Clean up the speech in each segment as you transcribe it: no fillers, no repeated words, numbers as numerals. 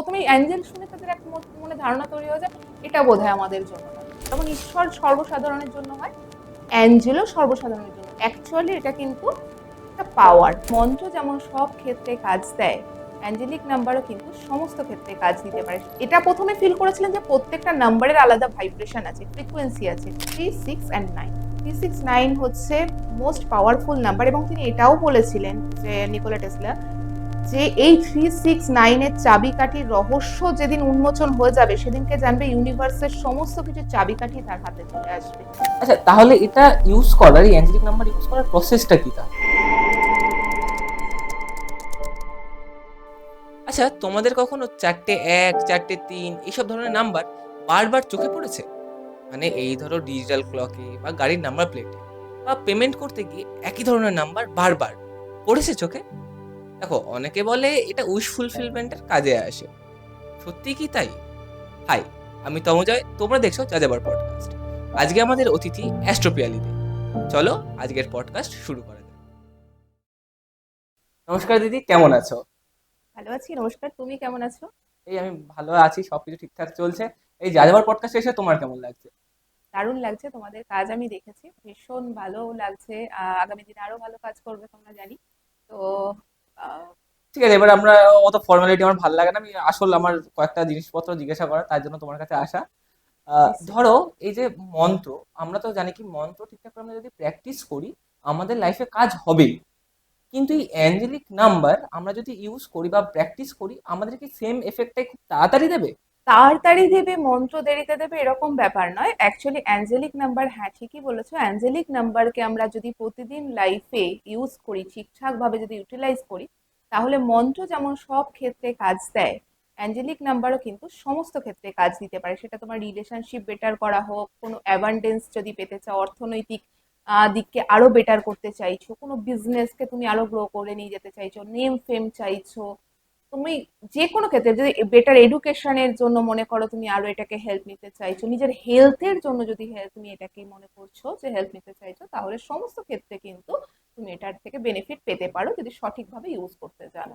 প্রথমেই অ্যাঞ্জেল শুনে তাদের একটা মনে ধারণা তৈরি হয়ে যায় এটা বোধহয় আমাদের জন্য নয়। যেমন ঈশ্বর সর্বসাধারণের জন্য হয়, অ্যাঞ্জেলও সর্বসাধারণের জন্য। অ্যাকচুয়ালি এটা কিন্তু একটা পাওয়ার। মন্ত্র যেমন সব ক্ষেত্রে কাজ দেয়, অ্যাঞ্জেলিক নাম্বারও কিন্তু সমস্ত ক্ষেত্রে কাজ দিতে পারে। এটা প্রথমে ফিল করেছিলেন যে প্রত্যেকটা নাম্বারের আলাদা ভাইব্রেশন আছে, ফ্রিকোয়েন্সি আছে। 3, 6 and 9, 3, 6, 9 হচ্ছে মোস্ট পাওয়ারফুল নাম্বার। এবং তিনি এটাও বলেছিলেন যে নিকোলা টেসলা, যে এই 3, 6, 9 এর চাবিকাঠির রহস্য যেদিন উন্মোচন হয়ে যাবে সেদিনকে জানবে ইউনিভার্সের সমস্ত কিছু চাবিকাঠি তার হাতে চলে আসবে। আচ্ছা, তাহলে এটা ইউজ করার, এই অ্যাঞ্জেলিক নাম্বার ইউজ করার প্রসেসটা কি তা? আচ্ছা, তোমাদের কখনো 4টে 1, 4টে 3 এইসব ধরনের নাম্বার বারবার চোখে পড়েছে? মানে এই ধরো ডিজিটাল ক্লকে বা গাড়ির নাম্বার প্লেটে বা পেমেন্ট করতে গিয়ে একই ধরনের নাম্বার বারবার পড়েছে চোখে? দেখো, অনেকে বলে এটা উইশ ফুলফিলমেন্টের কাজে আসে। সত্যি কি তাই? হাই, আমি তমোজয়, তোমরা দেখছো যাযাবর পডকাস্ট। আজকে আমাদের অতিথি অ্যাস্ট্রোপিয়ালি দে। চলো আজকের পডকাস্ট শুরু করা যাক। নমস্কার দিদি, কেমন আছো? ভালো আছি, নমস্কার। তুমি কেমন আছো? এই আমি ভালো আছি, সবকিছু ঠিকঠাক চলছে। এই যাযাবর পডকাস্টে এসে তোমার কেমন লাগছে? দারুণ লাগছে, তোমাদের কাজ আমি দেখেছি, ভীষণ ভালো লাগছে। আগামী দিনে আরো ভালো কাজ করবে তোমরা জানি। তো আহ, ঠিক আছে, এবার আমরা অত ফর্মালিটি আমার ভালো লাগে না। আমি আসল আমার কয়েকটা জিনিসপত্র জিজ্ঞাসা করা, তার জন্য তোমার কাছে আসা। নিশ্চয়ই। ধরো, এই যে মন্ত্র, আমরা তো জানি কি মন্ত্র ঠিকঠাক করে আমরা যদি প্র্যাকটিস করি আমাদের লাইফে কাজ হবেই। কিন্তু এই অ্যাঞ্জেলিক নাম্বার আমরা যদি ইউজ করি বা প্র্যাকটিস করি, আমাদের কি সেম এফেক্টটাই খুব তাড়াতাড়ি দেবে? তাড়াতাড়ি দেবে, মন্ত্র দেরিতে দেবে, এরকম ব্যাপার নয়। অ্যাকচুয়ালি অ্যাঞ্জেলিক নাম্বার, হ্যাঁ ঠিকই বলেছো, অ্যাঞ্জেলিক নাম্বারকে আমরা যদি প্রতিদিন লাইফে ইউজ করি, ঠিকঠাক ভাবে যদি ইউটিলাইজ করি, তাহলে মন্ত্র যেমন সব ক্ষেত্রে কাজ দেয়, অ্যাঞ্জেলিক নাম্বারও কিন্তু সমস্ত ক্ষেত্রে কাজ দিতে পারে। সেটা তোমার রিলেশনশিপ বেটার করা হোক, কোনো অ্যাবান্ডেন্স যদি পেতে চাও, অর্থনৈতিক দিককে আরো বেটার করতে চাইছো, কোনো বিজনেসকে তুমি আরো গ্রো করে নিয়ে যেতে চাইছো, নেম ফেম চাইছো, তুমি যে কোনো ক্ষেত্রে যদি বেটার এডুকেশনের জন্য মনে করো তুমি আরো এটাকে হেল্প নিতে চাইছো, নিজের হেলথের জন্য যদি তুমি এটাকে মনে করছো যে হেল্প নিতে চাইছো, তাহলে সমস্ত ক্ষেত্রে কিন্তু তুমি এটার থেকে বেনিফিট পেতে পারো যদি সঠিকভাবে ইউজ করতে জানো।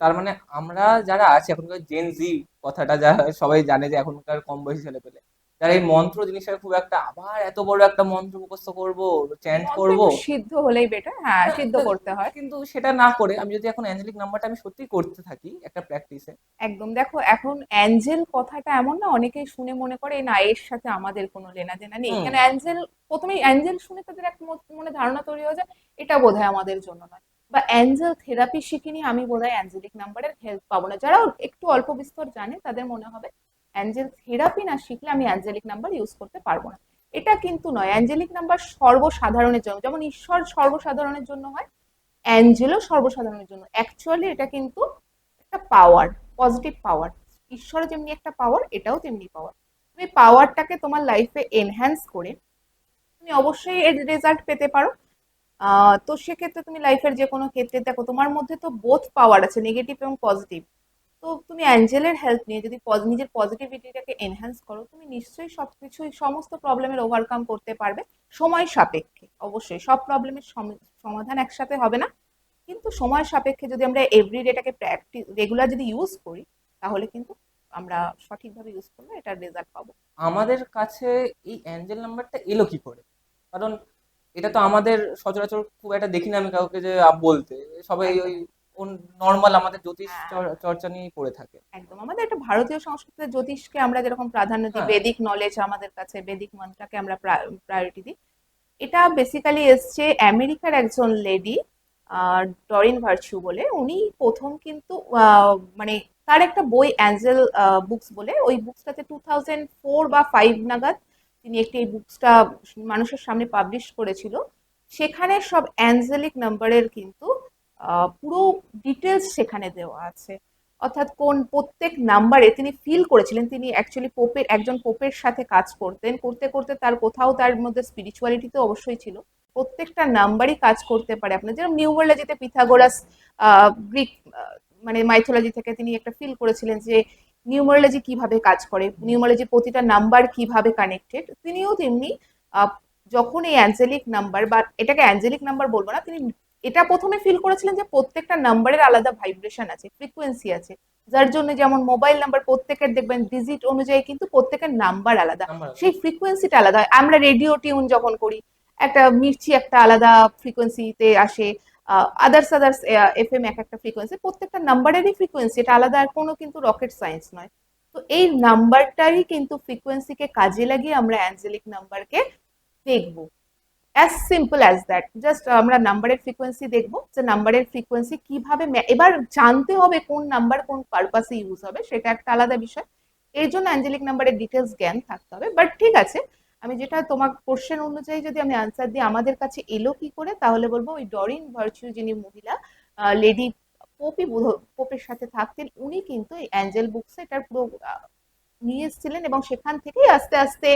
তার মানে আমরা যারা আছি এখনকার জেন জি, কথাটা যা সবাই জানে যে এখনকার কম বয়সী ছেলে পেলে যারা এই মন্ত্র জিনিসটা খুব একটা, আবার এত বড় একটা মন্ত্র মুখস্থ করব, চ্যান্ট মন্ত্র করব। একটু সিদ্ধ হলেই বেটার, হ্যাঁ হ্যাঁ, সিদ্ধ করতে হয়। কিন্তু সেটা না করে আমি যদি এখন অ্যাঞ্জেলিক নাম্বারটা আমি সত্যি করতে থাকি একটা প্র্যাকটিসে। একদম। দেখো, এখন অ্যাঞ্জেল কথাটা এমন না, অনেকেই শুনে মনে করে না এর সাথে আমাদের কোনো লেনাদেনা নেই, হুম। কেন অ্যাঞ্জেল, প্রথমেই অ্যাঞ্জেল শুনে তাদের একটা মনে ধারণা তৈরি হয়ে যায় এটা বোধহয় আমাদের জন্য নয়। বা অ্যাঞ্জেল থেরাপি শিখিনি আমি, বোধহয় অ্যাঞ্জেলিক নাম্বারের হেল্প পাবো না। যারা একটু অল্প বিস্তর জানে তাদের মনে হবে অ্যাঞ্জেল থেরাপি না শিখলে আমি অ্যাঞ্জেলিক নাম্বার ইউজ করতে পারবো না। এটা কিন্তু নয়। অ্যাঞ্জেলিক নাম্বার সর্বসাধারণের জন্য, যেমন ঈশ্বর সর্বসাধারণের জন্য হয়, অ্যাঞ্জেলও সর্বসাধারণের জন্য। অ্যাকচুয়ালি এটা কিন্তু একটা পাওয়ার, পজিটিভ পাওয়ার। ঈশ্বরের যেমনি একটা পাওয়ার, এটাও তেমনি পাওয়ার। তুমি পাওয়ারটাকে তোমার লাইফে এনহ্যান্স করে তুমি অবশ্যই এর রেজাল্ট পেতে পারো। তো সেক্ষেত্রে তুমি লাইফের যে কোনো ক্ষেত্রে দেখো, তোমার মধ্যে তো বোথ পাওয়ার আছে, নেগেটিভ এবং পজিটিভ। তো তুমি অ্যাঞ্জেলের হেল্প নিয়ে যদি নিজের পজিটিভিটিটাকে এনহ্যান্স করো, তুমি নিশ্চয়ই সবকিছুই, সমস্ত প্রবলেমের ওভারকাম করতে পারবে। সময় সাপেক্ষে অবশ্যই, সব প্রবলেমের সমাধান একসাথে হবে না, কিন্তু সময় সাপেক্ষে যদি আমরা এভরিডে এটাকে প্র্যাকটিস রেগুলার যদি ইউজ করি, তাহলে কিন্তু আমরা সঠিকভাবে ইউজ করলে এটার রেজাল্ট পাবো। আমাদের কাছে এই অ্যাঞ্জেল নাম্বারটা এলো কি করে? কারণ এটা তো আমাদের সচরাচর খুব একটা দেখি না আমি কাউকে যে বলতে। সবাই একদম। ওই নর্মাল আমাদের জ্যোতিষ হ্যাঁ, চর্চা নিয়েই পড়ে থাকে। একদম। আমাদের একটা ভারতীয় সংস্কৃতিতে জ্যোতিষকে আমরা যেরকম প্রাধান্য দিই, হ্যাঁ। বেদিক নলেজ আমাদের কাছে, বেদিক মন্ত্রকে আমরা প্রায়োরিটি দিই। এটা বেসিক্যালি এসছে আমেরিকার একজন লেডি, ডরিন ভার্চু বলে। উনি প্রথম কিন্তু মানে তার একটা বই অ্যাঞ্জেল বুকস বলে, ওই বুকসটাতে 2004 বা 2005 নাগাদ তিনি একটি এই বুকসটা মানুষের সামনে পাবলিশ করেছিল। সেখানে সব অ্যাঞ্জেলিক নাম্বারের কিন্তু পুরো ডিটেলস সেখানে দেওয়া আছে। অর্থাৎ কোন প্রত্যেক নাম্বারে তিনি ফিল করেছিলেন, তিনি অ্যাকচুয়ালি একজন পোপের সাথে কাজ করতেন, করতে করতে তার কোথাও তার মধ্যে স্পিরিচুয়ালিটি তো অবশ্যই ছিল। প্রত্যেকটা নাম্বারই কাজ করতে পারে আপনার, যেরকম নিউমারোলজিতে পিথাগোরাস, গ্রিক মানে মাইথোলজি থেকে তিনি একটা ফিল করেছিলেন যে নিউমারোলজি কিভাবে কাজ করে, নিউমারোলজি প্রতিটা নাম্বার কিভাবে কানেক্টেড, তিনিও তেমনি আহ, যখন এই অ্যাঞ্জেলিক নাম্বার, বা এটাকে অ্যাঞ্জেলিক নাম্বার বলবো না, তিনি এটা প্রথমে ফিল করেছিলেন যে প্রত্যেকটা নাম্বারের আলাদা ভাইব্রেশন আছে, ফ্রিকোয়েন্সি আছে, যার জন্য যেমন মোবাইল নাম্বার প্রত্যেকের দেখবেন ডিজিট অনুযায়ী কিন্তু প্রত্যেকের নাম্বার আলাদা, নাম্বার। সেই ফ্রিকোয়েন্সিটা আলাদা হয়। আমরা রেডিও টিউন যখন করি একটা মির্চি একটা আলাদা ফ্রিকোয়েন্সিতে আসে, আদার্স এফএম এক একটা ফ্রিকোয়েন্সি, প্রত্যেকটা নাম্বারেরই ফ্রিকোয়েন্সি এটা আলাদা, আর কোনো কিন্তু রকেট সায়েন্স নয়। তো এই নাম্বারটারই কিন্তু ফ্রিকোয়েন্সিকে কাজে লাগিয়ে আমরা অ্যাঞ্জেলিক নাম্বারকে দেখবো। As simple as that, just আমরা নাম্বারের ফ্রিকোয়েন্সি দেখবো যে নাম্বারের ফ্রিকোয়েন্সি কিভাবে এবার জানতে হবে কোন নাম্বার কোন পারপাসে ইউজ হবে, সেটা একটা আলাদা বিষয়। এর জন্য অ্যাঞ্জেলিক নাম্বারের ডিটেলস জ্ঞান থাকতে হবে। বাট ঠিক আছে, আমি যেটা তোমার কোশ্চেন অনুযায়ী যদি আমি আনসার দিই আমাদের কাছে এলো কি করে, তাহলে বলবো ওই ডরিন ভার্চিউ যিনি মহিলা, লেডি পোপের সাথে থাকতেন, উনি কিন্তু এই অ্যাঞ্জেল বুকসে এটার পুরো নিয়ে এসেছিলেন, এবং সেখান থেকেই আস্তে আস্তে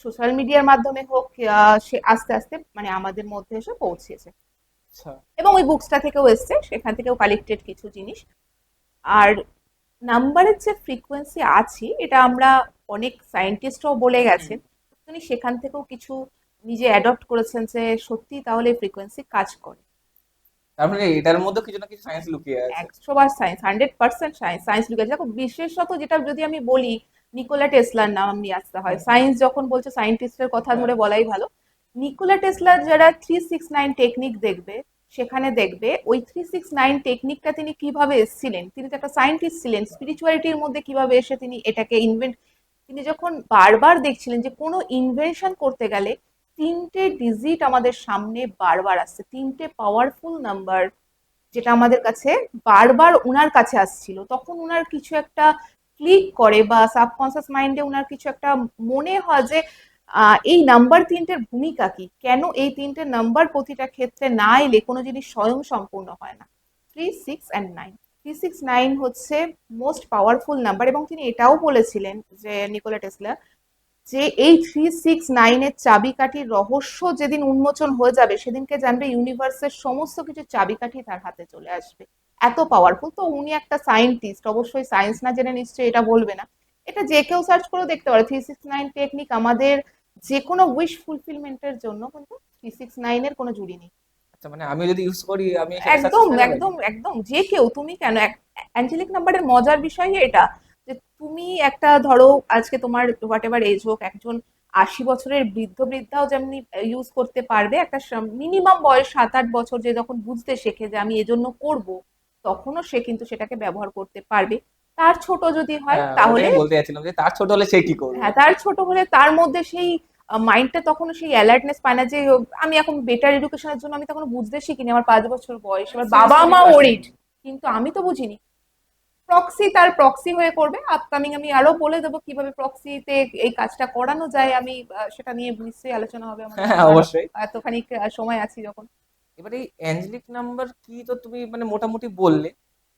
সোশ্যাল মিডিয়ার মাধ্যমে হোক সে আস্তে আস্তে মানে আমাদের মধ্যে এসে পৌঁছেছে, আচ্ছা। এবং ওই বুকসটা থেকেও এসছে, সেখান থেকেও কালেক্টেড কিছু জিনিস। আর নাম্বারের যে ফ্রিকোয়েন্সি আছে এটা আমরা অনেক সায়েন্টিস্টরাও বলে গেছেন, তিনি সেখান থেকেও কিছু নিজে অ্যাডপ্ট করেছেন যে সত্যি তাহলে ফ্রিকোয়েন্সি কাজ করে। তার মানে এটার মধ্যে কিছু না কিছু সায়েন্স লুকিয়ে আছে। 100 বার সায়েন্স, 100% সায়েন্স, সায়েন্স লুকিয়ে আছে। দেখো বিশেষত যেটা যদি আমি বলি, নিকোলা টেসলার নাম নিয়ে আসতে হয়, সায়েন্স যখন বলছে সায়েন্টিস্টের কথা ধরে বলাই ভালো। নিকোলা টেসলার যারা 369 টেকনিক দেখবে, সেখানে দেখবে ওই 369 টেকনিকটা তিনি কিভাবে এসেছিলেন, তিনি তো একটা সায়েন্টিস্ট ছিলেন, স্পিরিচুয়ালিটির মধ্যে কিভাবে এসে তিনি এটাকে তিনি যখন বারবার দেখছিলেন যে কোনো ইনভেনশন করতে গেলে তিনটে ডিজিট আমাদের সামনে বারবার আসছে, তিনটে পাওয়ারফুল নাম্বার যেটা আমাদের কাছে বারবার উনার কাছে আসছিল, তখন উনার কিছু একটা ক্লিক করে বা সাবকনসিয়াস মাইন্ডে উনার কিছু একটা মনে হয় যে এই নাম্বার তিনটের ভূমিকা কি, কেন এই তিনটে নাম্বার প্রতিটা ক্ষেত্রে না এলে কোনো জিনিস স্বয়ং সম্পূর্ণ হয় না। 3, 6 and 9, 3, 6, 9 হচ্ছে মোস্ট পাওয়ারফুল নাম্বার, এবং তিনি এটাও বলেছিলেন যে নিকোলা টেসলা, যে এই 3, 6, 9 এর চাবিকাঠির রহস্য যেদিন উন্মোচন হয়ে যাবে সেদিনকে জানবে ইউনিভার্সের সমস্ত কিছু চাবিকাঠি তার হাতে চলে আসবে, এত পাওয়ারফুল। তো উনি একটা সায়েন্টিস্ট, অবশ্যই সায়েন্স না জেনে নিশ্চয়ই এটা বলবে না। এটা যে কেউ সার্চ করে দেখতে পারে, 3, 6, 9 টেকনিক আমাদের যে কোনো উইশ ফুলফিলমেন্টের জন্য কিন্তু 3, 6, 9 এর কোনো জুড়ি নেই। আচ্ছা, মানে আমি যদি ইউজ করি আমি সেটা একদম সাকসেস পেতে পারি? একদম একদম, যে কেউ, তুমি কেন, অ্যাঞ্জেলিক নাম্বারের মজার বিষয় এটা যে তুমি একটা ধরো আজকে তোমার হোয়াট এভার এজ হোক, একজন 80 বছরের বৃদ্ধাও যেমনি ইউজ করতে পারবে, একটা মিনিমাম বয়স 7-8 বছর যে যখন বুঝতে শেখে যে আমি এজন্য করব, তখনও সে কিন্তু সেটাকে ব্যবহার করতে পারবে। তার ছোট যদি হয় হ্যাঁ, ওটাই তাহলে, আমি বলতে যাচ্ছিলাম যে তার ছোট হলে সে কি করবে। হ্যাঁ তার ছোট হলে তার মধ্যে সেই মাইন্ডটা তখনও সেই অ্যালার্টনেস পায় না যে আমি এখন বেটার এডুকেশনের জন্য আমি তখন বুঝতে শিখিনি, আমার 5 বছর বয়স, এবার বাবা মা ওরিড, কিন্তু আমি তো বুঝিনি। প্রক্সি তার প্রক্সি হয়ে করবে, আপকামিং আমি আরো বলে দেবো কিভাবে প্রক্সিতে এই কাজটা করানো যায়, আমি সেটা নিয়ে নিশ্চয়ই আলোচনা হবে আমাদের, হ্যাঁ, আমার অবশ্যই। এতখানি সময় আছি যখন। এবার এই অ্যাঞ্জেলিক নাম্বার কি তো তুমি মানে মোটামুটি বললে,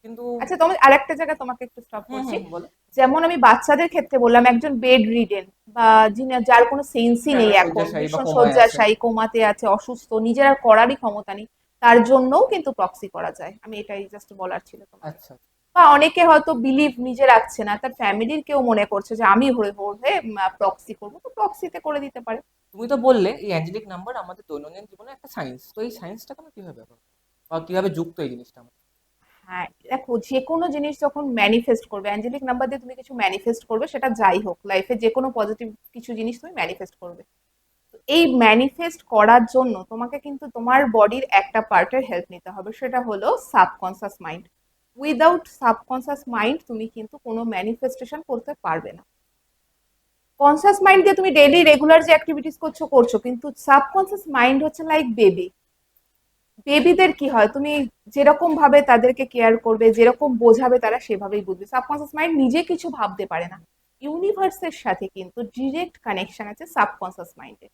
কিন্তু আচ্ছা, তুমি আরেকটা জায়গায় তোমাকে একটু স্টপ হুম, করছি। হুম, বলো। যেমন আমি বাচ্চাদের ক্ষেত্রে বললাম, একজন বেড রিডেন বা যিনি যার কোনো সেন্সই হ্যাঁ, নেই, মানে এখন শয্যাশায়ী বা ভীষণ কোমায় আছে। শয্যাশায়ী, কোমাতে আছে, অসুস্থ, নিজের আর করারই ক্ষমতা নেই, তার জন্যও কিন্তু প্রক্সি করা যায়, আমি এটাই জাস্ট বলার ছিল তোমাকে। আচ্ছা। বা অনেকে হয়তো বিলিভ নিজে রাখছে না, তার ফ্যামিলির কেউ মনে করছে যে আমি হয়ে হয়ে প্রক্সি করবো, তো প্রক্সিতে করে দিতে পারে। তুমি তো বললে এই অ্যাঞ্জেলিক নাম্বার আমাদের দৈনন্দিন জীবনে একটা সায়েন্স, তো এই সায়েন্সটাকে আমরা কিভাবে ব্যবহার করবো বা কিভাবে যুক্ত এই জিনিসটা আমাদের? হ্যাঁ দেখো, যে কোনো জিনিস যখন ম্যানিফেস্ট করবে, অ্যাঞ্জেলিক নাম্বার দিয়ে তুমি কিছু ম্যানিফেস্ট করবে, সেটা যাই হোক, লাইফে যে কোনো পজিটিভ কিছু জিনিস তুমি ম্যানিফেস্ট করবে। এই ম্যানিফেস্ট করার জন্য তোমাকে কিন্তু তোমার বডির একটা পার্টের হেল্প নিতে হবে, সেটা হলো subconscious mind. Without subconscious mind তুমি কিন্তু কোনো ম্যানিফেস্টেশন করতে পারবে না। কনসিয়াস মাইন্ড দিয়ে তুমি ডেইলি রেগুলার যে অ্যাক্টিভিটিস করছো করছো, কিন্তু সাবকনসিয়াস মাইন্ড হচ্ছে লাইক বেবি। বেবিদের কি হয়, তুমি যেরকম ভাবে তাদেরকে কেয়ার করবে, যেরকম বোঝাবে তারা সেভাবেই বুঝবে। সাবকনসিয়াস মাইন্ড নিজে কিছু ভাবতে পারে না, ইউনিভার্সের সাথে কিন্তু ডিরেক্ট কানেকশন আছে সাবকনসিয়াস মাইন্ডে।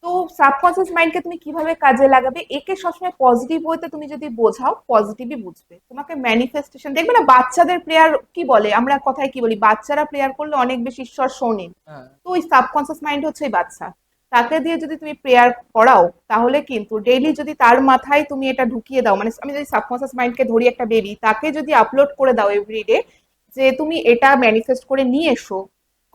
তো সাবকনসিয়াস মাইন্ডকে তুমি কিভাবে কাজে লাগাবে, একে সবসময় পজিটিভ ওয়েতে তুমি যদি বোঝাও, পজিটিভই বুঝবে। তোমাকে ম্যানিফেস্টেশন দেখবে না, বাচ্চাদের প্রেয়ার কি বলে, আমরা কথায় কি বলি, বাচ্চারা প্রেয়ার করলে অনেক বেশি ঈশ্বর শোনেন। হ্যাঁ। তো ওই সাবকনসিয়াস মাইন্ড হচ্ছে ওই বাচ্চা, তাকে দিয়ে যদি তুমি প্রেয়ার করাও, তাহলে কিন্তু ডেইলি যদি তার মাথায় তুমি এটা ঢুকিয়ে দাও, মানে আমি যদি সাবকনসিয়াস মাইন্ডকে ধরি একটা বেবি, তাকে যদি আপলোড করে দাও এভরিডে যে তুমি এটা ম্যানিফেস্ট করে নিয়ে এসো,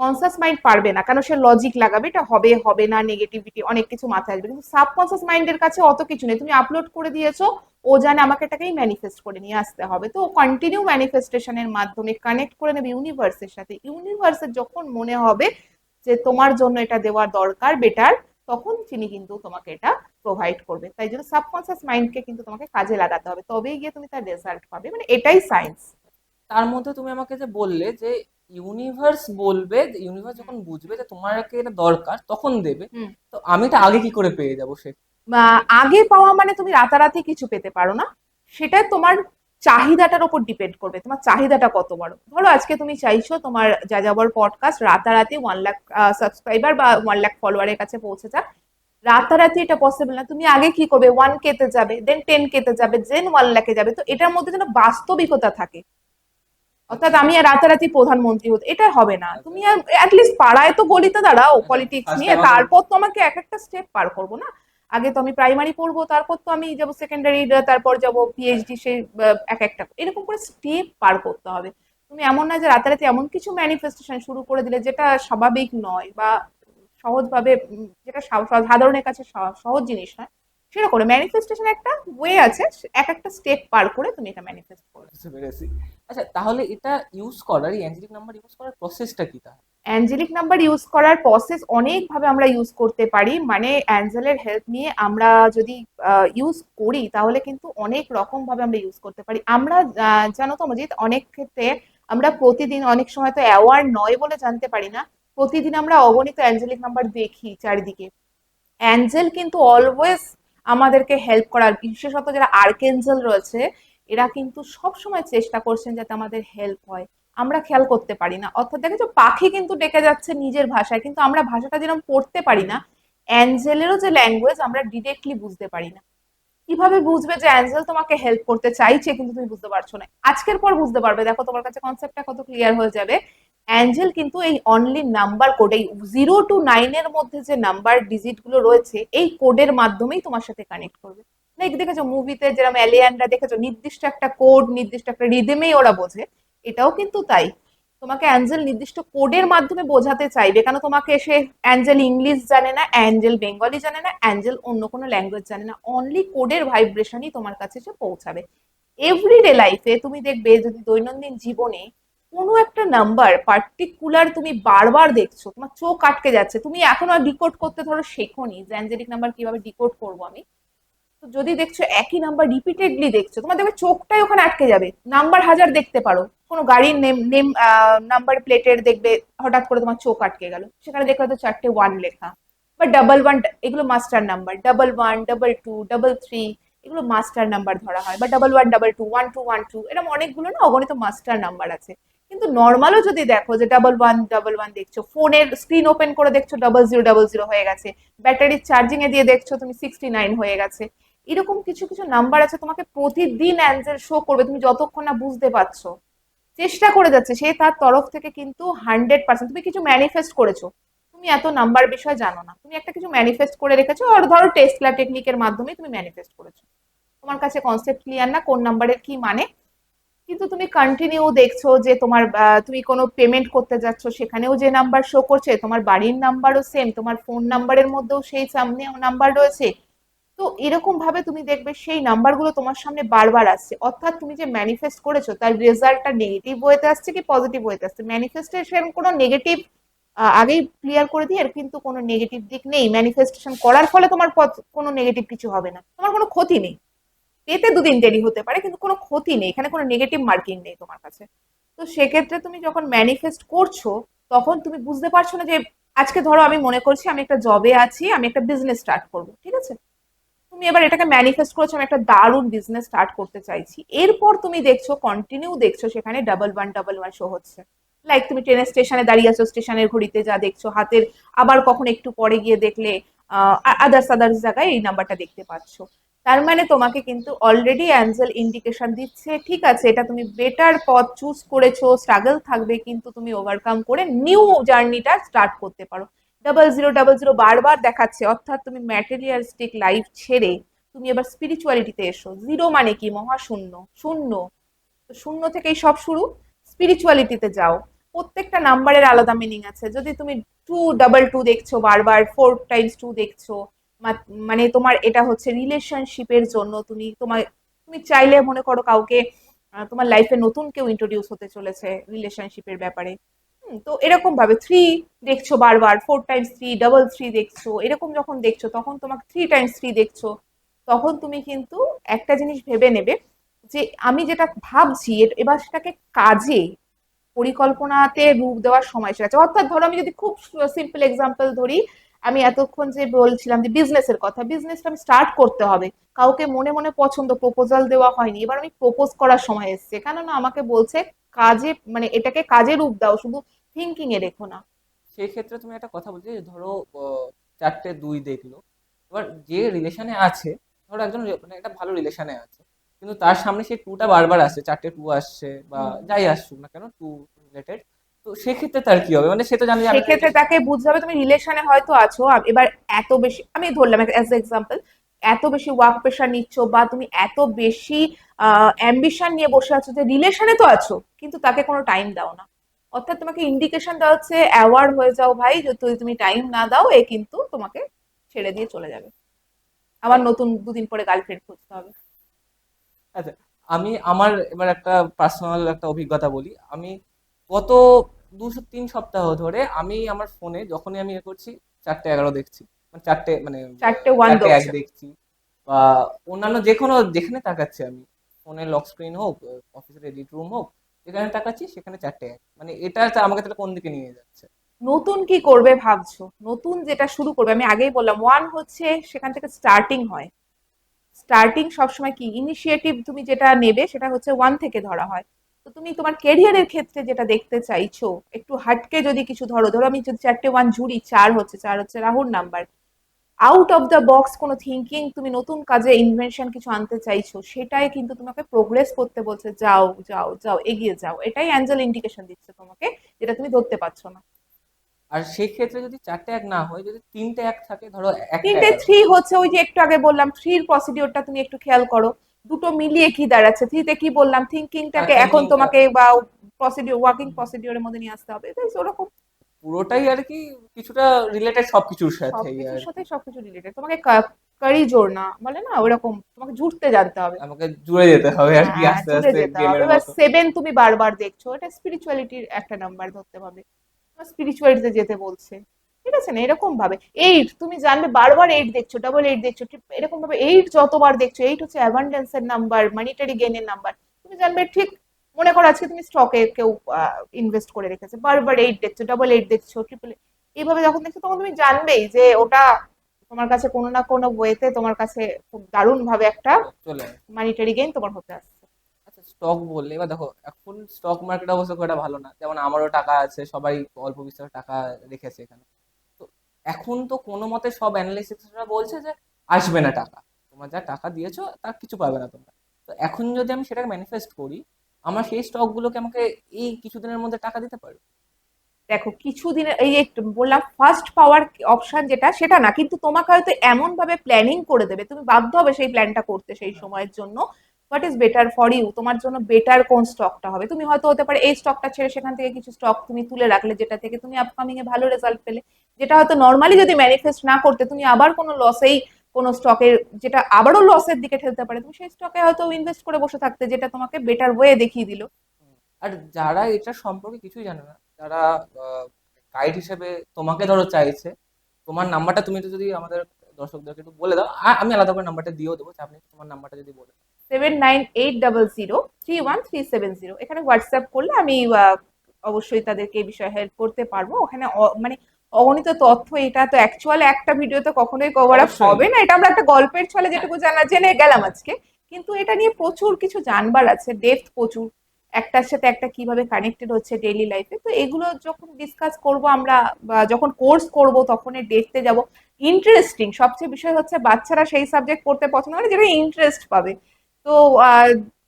কনসাস মাইন্ড পারবে না, কারণ সে লজিক লাগাবে, এটা হবে হবে না, নেগেটিভিটি অনেক কিছু মাথায় আসবে। কিন্তু সাবকনসাস মাইন্ডের কাছে অত কিছু নেই, তুমি আপলোড করে দিয়েছো, ও জানে আমাকে এটাকেই ম্যানিফেস্ট করে নিয়ে আসতে হবে, তো কন্টিনিউ ম্যানিফেস্টেশনের মাধ্যমে কানেক্ট করে নেবে ইউনিভার্সের সাথে। ইউনিভার্সের যখন মনে হবে যে তোমার জন্য এটা দেওয়া দরকার, বেটার, তখন তিনি কিন্তু তোমাকে এটা প্রোভাইড করবে। তাই জন্য সাবকনসিয়াস মাইন্ডকে কিন্তু তোমাকে কাজে লাগাতে হবে, তবেই গিয়ে তুমি তার রেজাল্ট পাবে, মানে এটাই সায়েন্স। তার মধ্যে তুমি আমাকে যে বললে যে ইউনিভার্স বলবে, ইউনিভার্স যখন বুঝবে যে তোমাকে এটা দরকার তখন দেবে, হুম। তো আমি এটা আগে কি করে পেয়ে যাবো সে? আগে পাওয়া মানে তুমি রাতারাতি কিছু পেতে পারো না, সেটা তোমার চাহিদাটার উপর ডিপেন্ড করবে, তোমার চাহিদাটা কত বড়। ধরো আজকে তুমি চাইছো তোমার যাযাবর পডকাস্ট রাতারাতি 1 লাখ সাবস্ক্রাইবার বা 1 লাখ ফলোয়ারের কাছে পৌঁছে যাক, রাতারাতি এটা পসিবল না। তুমি আগে কি করবে, 1K তে যাবে, দেন 10K তে যাবে, দেন 1 লাখে যাবে। তো এটার মধ্যে যেন বাস্তবিকতা থাকে, অর্থাৎ আচ্ছা আমি আর রাতারাতি প্রধানমন্ত্রী হতে, এটা হবে না। আচ্ছা তুমি অ্যাটলিস্ট পাড়ায় তো গলিতে দাঁড়াও আচ্ছা পলিটিক্স ফার্স্টে নিয়ে, আমাকে তারপর তো আমাকে এক একটা স্টেপ পার করবো না। আগে তো আমি প্রাইমারি পড়বো, তারপর তো আমি যাবো সেকেন্ডারি, তারপর যাবো পিএইচডি, সেই এক একটা এরকম করে স্টেপ পার করতে হবে। তুমি এমন না যে রাতারাতি এমন কিছু ম্যানিফেস্টেশন শুরু করে দিলে যেটা স্বাভাবিক নয় বা সহজভাবে, যেটা সাধারণের কাছে সহজ জিনিস নয়, সেটা করে ম্যানিফেস্টেশন একটা ওয়ে আছে, এক একটা স্টেপ পার করে তুমি এটা ম্যানিফেস্ট করবে। বুঝতে পেরেছি। আচ্ছা তাহলে এটা ইউজ করার, এই অ্যাঞ্জেলিক নাম্বার ইউজ করার প্রসেসটা কি তাহলে? অ্যাঞ্জেলিক নাম্বার ইউজ করার প্রসেস অনেকভাবে আমরা ইউজ করতে পারি, মানে অ্যাঞ্জেলের হেল্প নিয়ে আমরা যদি ইউজ করি তাহলে কিন্তু অনেক রকম ভাবে আমরা ইউজ করতে পারি। আমরা জানো তো মজিদ, অনেক ক্ষেত্রে আমরা প্রতিদিন, অনেক সময় তো অ্যাওয়ার নয় বলে জানতে পারি না, প্রতিদিন আমরা অগণিত অ্যাঞ্জেলিক নাম্বার দেখি চারিদিকে। অ্যাঞ্জেল কিন্তু অলওয়েজ আমাদেরকে হেল্প করার, বিশেষত যারা আর্কেঞ্জেল রয়েছে, এরা কিন্তু সব সময় চেষ্টা করছেন যাতে আমাদের হেল্প হয়। আমরা খেয়াল করতে পারি না, অর্থাৎ দেখেছো পাখি কিন্তু ডেকে যাচ্ছে নিজের ভাষায়, কিন্তু আমরা ভাষাটা যেরকম পড়তে পারি না, অ্যাঞ্জেলেরও যে ল্যাঙ্গুয়েজ আমরা ডিরেক্টলি বুঝতে পারি না। কিভাবে বুঝবে যে অ্যাঞ্জেল তোমাকে হেল্প করতে চাইছে কিন্তু তুমি বুঝতে পারছো না? আজকের পর বুঝতে পারবে, দেখো তোমার কাছে কনসেপ্টটা কত ক্লিয়ার হয়ে যাবে। অ্যাঞ্জেল কিন্তু এই অনলি নাম্বার কোড, এই 0 to 9 এর মধ্যে যে নাম্বার ডিজিট গুলো রয়েছে, এই কোডের মাধ্যমেই তোমার সাথে কানেক্ট করবে। লাইক দেখেছো মুভিতে যেরকম এলিয়ানরা, দেখেছো নির্দিষ্ট একটা কোড, নির্দিষ্ট একটা রিদমেই ওরা বোঝে, এটাও কিন্তু তাই। তোমাকে অ্যাঞ্জেল নির্দিষ্ট কোডের মাধ্যমে বোঝাতে চাইবে, কেন তোমাকে এসে অ্যাঞ্জেল ইংলিশ জানে না, অ্যাঞ্জেল বেঙ্গলি জানে না, অ্যাঞ্জেল অন্য কোনো ল্যাঙ্গুয়েজ জানে না, অনলি কোডের ভাইব্রেশনই তোমার কাছে এসে পৌঁছাবে। এভরিডে লাইফে তুমি দেখবে, যদি দৈনন্দিন জীবনে কোনো একটা নাম্বার পার্টিকুলার তুমি বারবার দেখছো, তোমার চোখ আটকে যাচ্ছে, তুমি এখনো ডিকোড করতে ধরো শেখোনি যে অ্যাঞ্জেলিক নাম্বার কিভাবে ডিকোড করবো আমি, তো যদি দেখছো একই নাম্বার রিপিটেডলি দেখছো, তোমার দেখবে চোখটাই ওখানে আটকে যাবে। নাম্বার হাজার দেখতে পারো, কোনো গাড়ির নেম নেম নাম্বার প্লেটের দেখবে হঠাৎ করে তোমার চোখ আটকে গেল, সেখানে দেখবে হয়তো 4টে 1 লেখা, বা ডাবল 1, এগুলো master number, double 1, double 2, double 3, এগুলো মাস্টার নাম্বার ধরা হয়, বা ডাবল 1, ডাবল 2, 1 2 1 2, এরকম অনেকগুলো না অগণিত মাস্টার নাম্বার আছে। কিন্তু নর্মালও যদি দেখো যে ডাবল 1, ডাবল 1 দেখছো, ফোনের স্ক্রিন ওপেন করে দেখছো ডবল 0 হয়ে গেছে, ব্যাটারির চার্জিং এ দিয়ে দেখছো তুমি 69 হয়ে গেছে, এরকম কিছু কিছু নাম্বার আছে তোমাকে প্রতিদিন অ্যান্সার শো করবে, তুমি যতক্ষণ না বুঝতে পারছো, চেষ্টা করে যাচ্ছে সে তার তরফ থেকে কিন্তু 100%। তুমি কিছু ম্যানিফেস্ট করেছো, তুমি এত নাম্বার বিষয় জানো না, তুমি একটা কিছু ম্যানিফেস্ট করে রেখেছো, আর ধরো টেসলা টেকনিকের মাধ্যমে তুমি ম্যানিফেস্ট করেছো, তোমার কাছে কনসেপ্ট ক্লিয়ার না কোন নাম্বারের কি মানে, কিন্তু তুমি কন্টিনিউ দেখছো যে তোমার তুমি কোনো পেমেন্ট করতে যাচ্ছ, সেখানেও যে নাম্বার শো করছে, তোমার বাড়ির নাম্বারও সেম, তোমার ফোন নাম্বারের মধ্যেও সেই সামনে নাম্বার রয়েছে। তো এরকম ভাবে তুমি দেখবে সেই নাম্বারগুলো তোমার সামনে বারবার আসছে, অর্থাৎ তুমি যে ম্যানিফেস্ট করেছো তার রেজাল্টটা নেগেটিভ ওয়েতে আসছে কি পজিটিভ ওয়েতে আসছে। ম্যানিফেস্টেশন কোনো নেগেটিভ, আগেই ক্লিয়ার করে দিই, এর কিন্তু কোনো নেগেটিভ দিক নেই। ম্যানিফেস্টেশন করার ফলে তোমার কোনো নেগেটিভ কিছু হবে না, তোমার কোনো ক্ষতি নেই, পেতে 2 দিন দেরি হতে পারে কিন্তু কোনো ক্ষতি নেই, এখানে কোনো নেগেটিভ মার্কিং নেই তোমার কাছে। তো সেক্ষেত্রে তুমি যখন ম্যানিফেস্ট করছো, তখন তুমি বুঝতে পারছো না যে, আজকে ধরো আমি মনে করছি আমি একটা জবে আছি, আমি একটা বিজনেস স্টার্ট করবো, ঠিক আছে, তুমি এবার এটাকে ম্যানিফেস্ট করেছো আমি একটা দারুণ বিজনেস স্টার্ট করতে চাইছি, এরপর তুমি দেখছো কন্টিনিউ দেখছো সেখানে ডাবল 1 শো হচ্ছে। লাইক তুমি ট্রেনের স্টেশনে দাঁড়িয়ে আছো, স্টেশনের ঘড়িতে যা দেখছো হাতের, আবার কখন একটু পরে গিয়ে দেখলে আদার্স আদার্স জায়গায় এই নাম্বারটা দেখতে পাচ্ছো। তার মানে তোমাকে কিন্তু অলরেডি অ্যাঞ্জেল ইন্ডিকেশন দিচ্ছে, ঠিক আছে এটা তুমি বেটার পথ চুজ করেছো, স্ট্রাগল থাকবে কিন্তু তুমি ওভারকাম করে নিউ জার্নিটা স্টার্ট করতে পারো। ডাবল 0 বারবার দেখাচ্ছে, অর্থাৎ তুমি ম্যাটেরিয়ালিস্টিক লাইফ ছেড়ে তুমি এবার স্পিরিচুয়ালিটিতে এসো। 0 মানে কি, মহাশূন্য, শূন্য, তো শূন্য থেকেই সব শুরু, স্পিরিচুয়ালিটিতে যাও। প্রত্যেকটা নাম্বারের আলাদা মিনিং আছে। যদি তুমি 222 দেখছো বারবার, 4 টাইমস 2 দেখছো, মানে তোমার এটা হচ্ছে রিলেশনশিপের জন্য। তুমি চাইলে মনে করো কাউকে তোমার লাইফে নতুন কেউ ইন্ট্রোডিউস হতে চলেছে রিলেশনশিপের ব্যাপারে। তো এরকম ভাবে 3 দেখছো বারবার, 4 টাইমস 3, 3 দেখছো, এরকম যখন দেখছো তখন তোমাকে 3 টাইমস 3 দেখছো, তখন তুমি কিন্তু একটা জিনিস ভেবে নেবে যে আমি যেটা ভাবছি এবার সেটাকে কাজে, পরিকল্পনাতে রূপ দেওয়ার সময় এসে গেছে। অর্থাৎ ধরো আমি যদি খুব সিম্পল এক্সাম্পল ধরি, আমি এতক্ষণ যে বলছিলাম যে বিজনেসের কথা, বিজনেসটা আমি স্টার্ট করতে হবে, কাউকে মনে মনে পছন্দ, প্রপোজাল দেওয়া হয়নি, এবার আমি প্রপোজ করার সময় এসছে, কেননা আমাকে বলছে কাজে, মানে এটাকে কাজে রূপ দাও, শুধু থিঙ্কিং এ রেখো না। সেই ক্ষেত্রে তুমি একটা কথা বলছি যে ধরো 4টে 2 দেখলো, এবার যে রিলেশনে আছে, ধরো একজন মানে একটা ভালো রিলেশনে আছে, কিন্তু তার সামনে সেই 2টা বারবার আসছে, 4টে 2 আসছে বা হুম। যাই আসুক না কেন 2 রিলেটেড, তো সেক্ষেত্রে তার কি হবে? মানে সে তো জানে যে আমি তো সেক্ষেত্রে তাকে বুঝতে হবে তুমি রিলেশনে হয়তো আছো, এবার এত বেশি, আমি ধরলাম অ্যাজ এক্সাম্পল, এত বেশি ওয়ার্ক প্রেশার নিচ্ছ বা তুমি এত বেশি অ্যাম্বিশন নিয়ে বসে আছো যে রিলেশনে তো আছো কিন্তু তাকে কোনো টাইম দাও না। অর্থাৎ তোমাকে ইন্ডিকেশন দেওয়া হচ্ছে অ্যাওয়ার্ড হয়ে যাও ভাই, যদি তুমি টাইম না দাও এ কিন্তু তোমাকে ছেড়ে দিয়ে চলে যাবে, আবার আর নতুন 2 দিন পরে গার্লফ্রেন্ড খুঁজতে হবে। আচ্ছা, আমি আমার এবার একটা পার্সোনাল একটা অভিজ্ঞতা বলি। আমি গত 2-3 সপ্তাহ ধরে আমি আমার ফোনে যখনই আমি করছি 4টে 11 দেখছি, মানে 4টে মানে 4-1 4টে 1 দেখছো। দেখছি, বা অন্যান্য যে কোনো যেখানে তাকাচ্ছি আমি, ফোনের লক স্ক্রিন হোক, অফিসের এডিট রুম হোক, যেখানে তাকাচ্ছি সেখানে 4টে 1, মানে এটা আমাকে তাহলে কোন দিকে নিয়ে যাচ্ছে? নতুন কি করবে ভাবছো, নতুন যেটা শুরু করবে, আমি আগেই বললাম ওয়ান হচ্ছে সেখান থেকে স্টার্টিং হয়। স্টার্টিং সবসময় কি ইনিশিয়েটিভ তুমি যেটা নেবে সেটা হচ্ছে 1 থেকে ধরা হয়। তো তুমি তোমার কেরিয়ারের ক্ষেত্রে যেটা দেখতে চাইছো, একটু হাটকে যদি কিছু ধরো, ধরো আমি যদি 4-1 জুড়ি, 4 হচ্ছে রাহুর number, out of the box কোনো থিঙ্কিং, তুমি নতুন কাজে ইনভেনশন কিছু আনতে চাইছো, সেটাই কিন্তু তোমাকে প্রোগ্রেস করতে বলছে, যাও যাও যাও এগিয়ে যাও, এটাই অ্যাঞ্জেল ইন্ডিকেশন দিচ্ছে তোমাকে, যেটা তুমি ধরতে পারছো না। আর সেই ক্ষেত্রে যদি 4টে 1 না হয়, যদি 3টে 1 থাকে, ধরো একটা তিনটে 11, 3 হচ্ছে ওই যে একটু আগে বললাম, থ্রির প্রসিডিওরটা তুমি একটু খেয়াল করো, দুটো মিলিয়ে কি দাঁড়াচ্ছে, থ্রিতে কি বললাম, থিঙ্কিংটাকে এখন থিঙ্কিংটা তোমাকে বা প্রসিডিওর, ওয়ার্কিং প্রসিডিওরের মধ্যে নিয়ে আসতে হবে, বেশ ওরকম। পুরোটাই আর কি কিছুটা রিলেটেড সবকিছুর সাথেই সবকিছুর আর কি। সাথে সবকিছু রিলেটেড, তোমাকে কারি জোর না বলে না ওরকম, তোমাকে জুড়তে জানতে হবে। আমাকে জুড়ে যেতে হবে আর কি, হ্যাঁ, আস্তে জুড়ে আস্তে যেতে হবে। গেমের এবার মতো। 7 তুমি বারবার দেখছো, এটা স্পিরিচুয়ালিটির একটা নাম্বার ধরতে হবে, স্পিরিচুয়ালিটিতে যেতে বলছে, ঠিক আছে না? এরকম ভাবে 8 তুমি জানবে, বারবার 8 দেখছো, ডাবল 8 দেখছো, এরকম ভাবে 8 যতবার দেখছো, 8 হচ্ছে অ্যাবান্ডেন্সের নাম্বার, মানিটারি গেইনের নাম্বার। তুমি জানবে ঠিক, মনে করো আজকে তুমি স্টকে কেউ ইনভেস্ট করে রেখেছে, বারবার 8 দেখছো, ডাবল 8 দেখছো, এইভাবে যখন দেখছো তখন তুমি জানবেই যে ওটা তোমার কাছে কোনো না কোনো ওয়েতে তোমার কাছে খুব দারুণ ভাবে একটা চলে আসে। মানিটারি গেইন তোমার হতে আসছে। আচ্ছা, স্টক বললে এবার দেখো, এখন স্টক মার্কেট অবশ্য খুব একটা ভালো না, যেমন আমারও টাকা আছে, সবাই অল্প বিস্তর টাকা রেখেছে এখানে। তো এখন তো কোনো মতে সব অ্যানালিস্টরা বলছে যে আসবে না টাকা, তোমার যা টাকা দিয়েছো তার কিছু পাবে না তোমরা। তো এখন যদি আমি সেটাকে ম্যানিফেস্ট করি, আমার সেই স্টকগুলোকে আমাকে এই কিছুদিনের মধ্যে টাকা দিতে পারবে? দেখো কিছুদিনের এই যে বললাম ফার্স্ট পাওয়ার অপশন যেটা, সেটা না, কিন্তু তোমাকে হয়তো এমন ভাবে প্ল্যানিং করে দেবে, তুমি বাধ্য হবে সেই প্ল্যানটা করতে সেই সময়ের জন্য। What is better for you, তোমার জন্য বেটার কোন স্টকটা হবে, তুমি হয়তো হতে পারে এই স্টকটা ছেড়ে সেখান থেকে কিছু স্টক তুমি তুলে রাখলে, যেটা থেকে তুমি আপকামিং এ ভালো রেজাল্ট পেলে, যেটা হয়তো নর্মালি যদি ম্যানিফেস্ট না করতে তুমি আবার কোনো লসেই, কোনো স্টকের যেটা আবারও লসের দিকে ঠেলতে পারে, তুমি সেই স্টকে হয়তো ইনভেস্ট করে বসে থাকতে, যেটা তোমাকে বেটার ওয়ে দেখিয়ে দিল। আর যারা এটা সম্পর্কে কিছুই জানে না, যারা গাইড হিসেবে তোমাকে ধরো চাইছে, তোমার নাম্বারটা তুমি তো যদি আমাদের দর্শকদেরকে একটু বলে দাও, আর আমি আলাদা করে নাম্বারটা দিয়েও দেবো, চাপ নেই, তোমার নাম্বারটা যদি বলে দাও। 7980031370, এখানে হোয়াটসঅ্যাপ করলে আমি অবশ্যই তাদেরকে এই বিষয়ে হেল্প করতে পারবো। ওখানে মানে অগণিত তথ্য, এটা তো অ্যাকচুয়াল একটা ভিডিওতে কখনোই কভার আপ অবশ্যই হবে না। না, এটা আমরা একটা গল্পের ছলে হ্যাঁ, যেটুকু জানা জেনে গেলাম আজকে, কিন্তু এটা নিয়ে প্রচুর কিছু জানবার আছে, ডেপথ প্রচুর, একটার সাথে একটা কিভাবে কানেক্টেড হচ্ছে ডেইলি লাইফে, তো এগুলো যখন ডিসকাস করব আমরা বা যখন কোর্স করব তখন এর ডেপথে যাব। ইন্টারেস্টিং সবচেয়ে বিষয় হচ্ছে বাচ্চারা সেই সাবজেক্ট পড়তে পছন্দ করে যেটা ইন্টারেস্ট পাবে। তো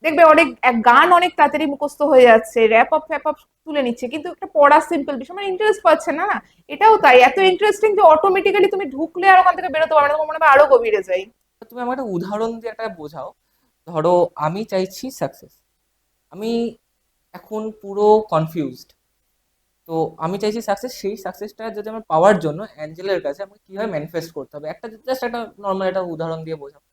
দেখবে অনেক গান অনেক তাড়াতাড়ি মুখস্থ হয়ে যাচ্ছে, র্যাপ আপ ফ্যাপ আপ তুলে নিচ্ছে, কিন্তু একটা পড়া সিম্পল বিষয় মানে ইন্টারেস্ট পাচ্ছে না, না? এটাও তাই, এত ইন্টারেস্টিং যে অটোমেটিক্যালি তুমি ঢুকলে আর ওখান থেকে বেরোতে পারবে না, তোমার মনে হবে আরো গভীরে যাই। তুমি আমাকে একটা উদাহরণ দিয়ে একটা বোঝাও। ধরো আমি চাইছি সাকসেস, আমি এখন পুরো কনফিউজড, তো আমি চাইছি সাকসেস, সেই সাকসেসটা যদি আমার পাওয়ার জন্য অ্যাঞ্জেলের কাছে আমাকে কিভাবে ম্যানিফেস্ট করতে হবে, একটা জাস্ট একটা নর্মাল একটা উদাহরণ দিয়ে বোঝাবো।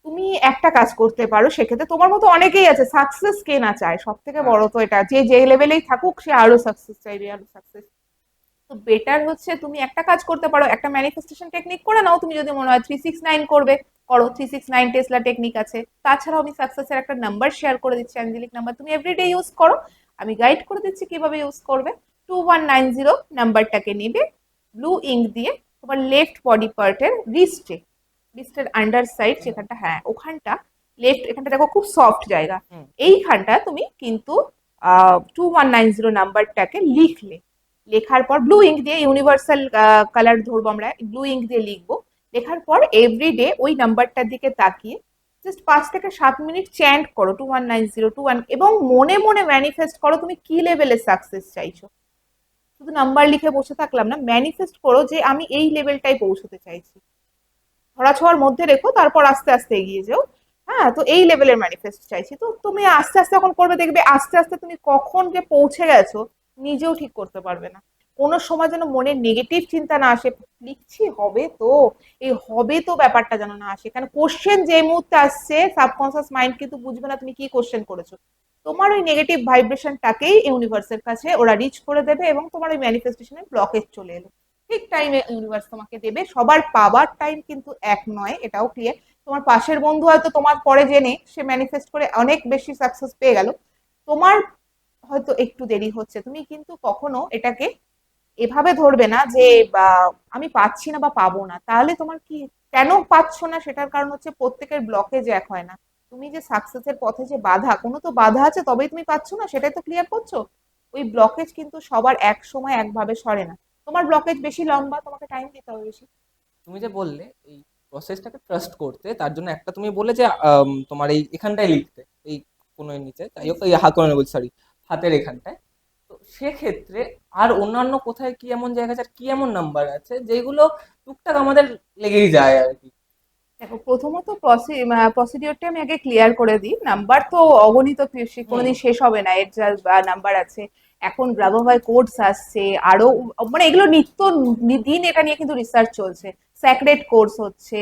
তুমি একটা কাজ করতে পারো, সেক্ষেত্রে তোমার মতো অনেকেই আছে, সাকসেস কে না চায়, সব থেকে হ্যাঁ। বড় তো এটা, যে যে লেভেলেই থাকুক সে আরো সাকসেস চাইবে, আরো সাকসেস। তো বেটার হচ্ছে তুমি একটা কাজ করতে পারো, একটা ম্যানিফেস্টেশন টেকনিক করে নাও। তুমি যদি মনে হয় 369 করবে, করো। 369 টেসলা টেকনিক আছে। তাছাড়াও আমি সাকসেসের একটা নাম্বার শেয়ার করে দিচ্ছি, অ্যাঞ্জেলিক নাম্বার, তুমি এভরিডে ইউজ করো। আমি গাইড করে দিচ্ছি কিভাবে ইউজ করবে। 2190 নাম্বারটাকে নিবে, ব্লু ইঙ্ক দিয়ে তোমার লেফট বডি পার্টের রিস্টে, রিস্টের আন্ডার সাইড হুম। যেখানটা, হ্যাঁ ওখানটা, লেফট, এখানটা দেখো খুব সফট জায়গা, হুম। এইখানটা তুমি কিন্তু 2190 নাম্বারটাকে লিখলে। লেখার পর ব্লু ইঙ্ক দিয়ে, ইউনিভার্সাল কালার ধরবো আমরা, ব্লু ইঙ্ক দিয়ে লিখবো। লেখার পর এভরিডে ওই নাম্বারটার দিকে তাকিয়ে জাস্ট 5 থেকে 7 মিনিট চ্যান্ট করো 2190 এবং মনে মনে ম্যানিফেস্ট করো তুমি কি লেভেলের সাকসেস চাইছো। শুধু নাম্বার লিখে বসে থাকলাম না, ম্যানিফেস্ট করো যে আমি এই লেভেলটাই পৌঁছতে চাইছি। ধরাছোঁয়ার মধ্যে রেখো, তারপর আস্তে আস্তে এগিয়ে যাও। হ্যাঁ, তো এই লেভেলের ম্যানিফেস্ট চাইছি। তো তুমি আস্তে আস্তে এখন করবে, দেখবে আস্তে আস্তে তুমি কখন যে পৌঁছে গেছো নিজেও ঠিক করতে পারবে না। কোনো সময় যেন মনে নেগেটিভ চিন্তা না আসে, লিখছি হবে তো, এই হবে তো ব্যাপারটা যেন না আসে। কারণ কোশ্চেন যে মুহূর্তে আসছে, সাবকনসিয়াস মাইন্ড কিন্তু বুঝবে না তুমি কি কোশ্চেন করেছো। তোমার ওই নেগেটিভ ভাইব্রেশনটাকেই ইউনিভার্সের কাছে ওরা রিচ করে দেবে এবং তোমার ওই ম্যানিফেস্টেশনের ব্লকেজ চলে এলো। ঠিক টাইমে ইউনিভার্স তোমাকে দেবে। সবার পাওয়ার টাইম কিন্তু এক নয়, এটাও ক্লিয়ার। তোমার পাশের বন্ধু হয়তো তোমার পরে জেনে সে ম্যানিফেস্ট করে অনেক বেশি সাকসেস পেয়ে গেল, তোমার হয়তো একটু দেরি হচ্ছে। তুমি কিন্তু কখনো এটাকে এভাবে ধরবে না যে বা আমি পাচ্ছি না বা পাবো না। তাহলে তোমার কি, কেন পাচ্ছ না সেটার কারণ হচ্ছে প্রত্যেকের ব্লকেজ এক হয় না। তুমি যে সাকসেসের পথে যে বাধা, কোনো তো বাধা আছে তবেই তুমি পাচ্ছ না, সেটাই তো ক্লিয়ার করছো। ওই ব্লকেজ কিন্তু সবার এক সময় একভাবে সরে না। তোমার ব্লকেজ বেশি লম্বা, তোমাকে টাইম দিতে হবে বেশি। তুমি যে বললে এই প্রসেসটাকে ট্রাস্ট করতে, তার জন্য একটা তুমি বললে যে তোমার এই এখানটায় লিখতে, এই কোনো এর নিচে, তাই হোক এই হাত, কোনো বলছি সরি, হাতের এখানটায়। তো সেক্ষেত্রে আর অন্যান্য কোথায় কি এমন জায়গা আছে, আর কি এমন নাম্বার আছে যেগুলো টুকটাক আমাদের লেগেই যায় আর কি? দেখো, প্রথমত প্রসিডিওরটা আমি আগে ক্লিয়ার করে দিই। নাম্বার তো অগণিত, হুম। কোনোদিন শেষ হবে না এর যা নাম্বার আছে। এখন ব্রাভো ভাই কোডস আসছে আরো, মানে এগুলো নিত্য দিন এটা নিয়ে কিন্তু রিসার্চ চলছে, স্যাক্রেড কোর্স হচ্ছে।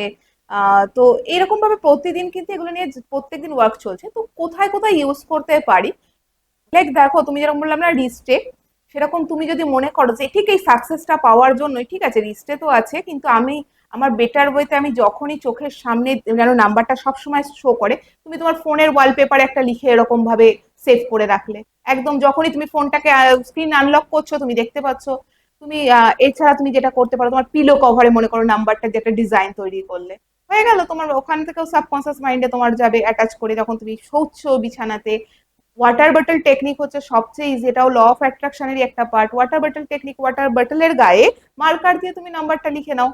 তো এরকম ভাবে প্রতিদিন কিন্তু এগুলো নিয়ে প্রত্যেকদিন ওয়ার্ক চলছে। তো কোথায় কোথায় ইউজ করতে পারি, লাইক দেখো তুমি যেরকম বললাম না রিস্টে, সেরকম তুমি যদি মনে করো যে ঠিক এই সাকসেসটা পাওয়ার জন্যই, ঠিক আছে রিস্টে তো আছে, কিন্তু আমি আমার বেটার ওয়েতে আমি যখনই চোখের সামনে যেন নাম্বারটা সবসময় শো করে, তুমি তোমার ফোনের ওয়ালপেপারে একটা লিখে এরকম ভাবে সেভ করে রাখলে। একদম যখনই তুমি ফোনটাকে স্ক্রিন আনলক করছো তুমি দেখতে পাচ্ছ। তুমি এছাড়া তুমি যেটা করতে পারো, তোমার পিলো কভারে মনে করো নাম্বারটা যে একটা ডিজাইন তৈরি করলে, হয়ে গেল। তোমার ওখান থেকেও সাবকনসিয়াস মাইন্ডে তোমার যাবে অ্যাটাচ করে, যখন তুমি শোচ্ছ বিছানাতে। ওয়াটার বটল টেকনিক হচ্ছে সবচেয়ে ইজি, এটাও ল অফ অ্যাট্রাকশনেরই একটা part. Water bottle technique, water বটলের গায়ে মার্কার দিয়ে তুমি নাম্বারটা লিখে নাও,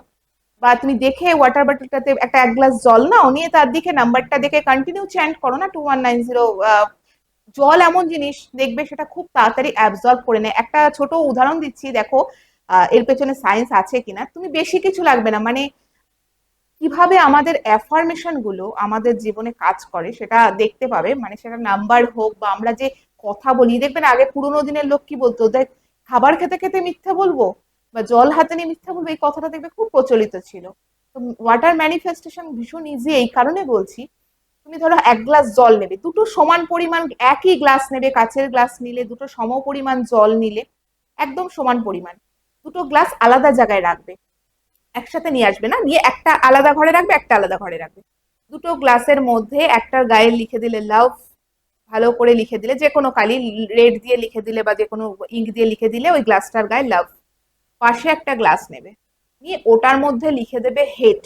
বা তুমি দেখে ওয়াটার বটলটাতে একটা 1 গ্লাস জল নাও, নিয়ে তার দিকে নাম্বারটা দেখে কন্টিনিউ চ্যান্ট করো না 2190। জল এমন জিনিস দেখবে সেটা খুব তাড়াতাড়ি অ্যাবজর্ব করে নেয়। একটা ছোট উদাহরণ দিচ্ছি, দেখো এর পেছনে সায়েন্স আছে কিনা। তুমি বেশি কিছু লাগবে না, মানে কিভাবে আমাদের অ্যাফার্মেশন গুলো আমাদের জীবনে কাজ করে সেটা দেখতে পাবে। মানে সেটা নাম্বার হোক বা আমরা যে কথা বলি, দেখবেন আগে পুরোনো দিনের লোক কি বলতো, দেখ খাবার খেতে খেতে মিথ্যে বলবো বা জল হাতে নিয়ে মিথ্যে বলবো, এই কথাটা দেখবে খুব প্রচলিত ছিল। তো ওয়াটার ম্যানিফেস্টেশন ভীষণ ইজি এই কারণে বলছি। তুমি ধরো 1 গ্লাস জল নেবে, দুটো সমান পরিমাণ, একই গ্লাস নেবে, কাচের গ্লাস নিলে, দুটো সম পরিমাণ জল নিলে, একদম সমান পরিমাণ, দুটো গ্লাস আলাদা জায়গায় রাখবে, একসাথে নিয়ে আসবে না, নিয়ে একটা আলাদা ঘরে রাখবে, একটা আলাদা ঘরে রাখবে। দুটো গ্লাসের মধ্যে একটার গায়ে লিখে দিলে লাভ, ভালো করে লিখে দিলে, যে কোনো কালি, রেড দিয়ে লিখে দিলে বা যে কোনো ইঙ্ক দিয়ে লিখে দিলে ওই গ্লাসটার গায়ে লাভ। পাশে একটা গ্লাস নেবে, নিয়ে ওটার মধ্যে লিখে দেবে হেট।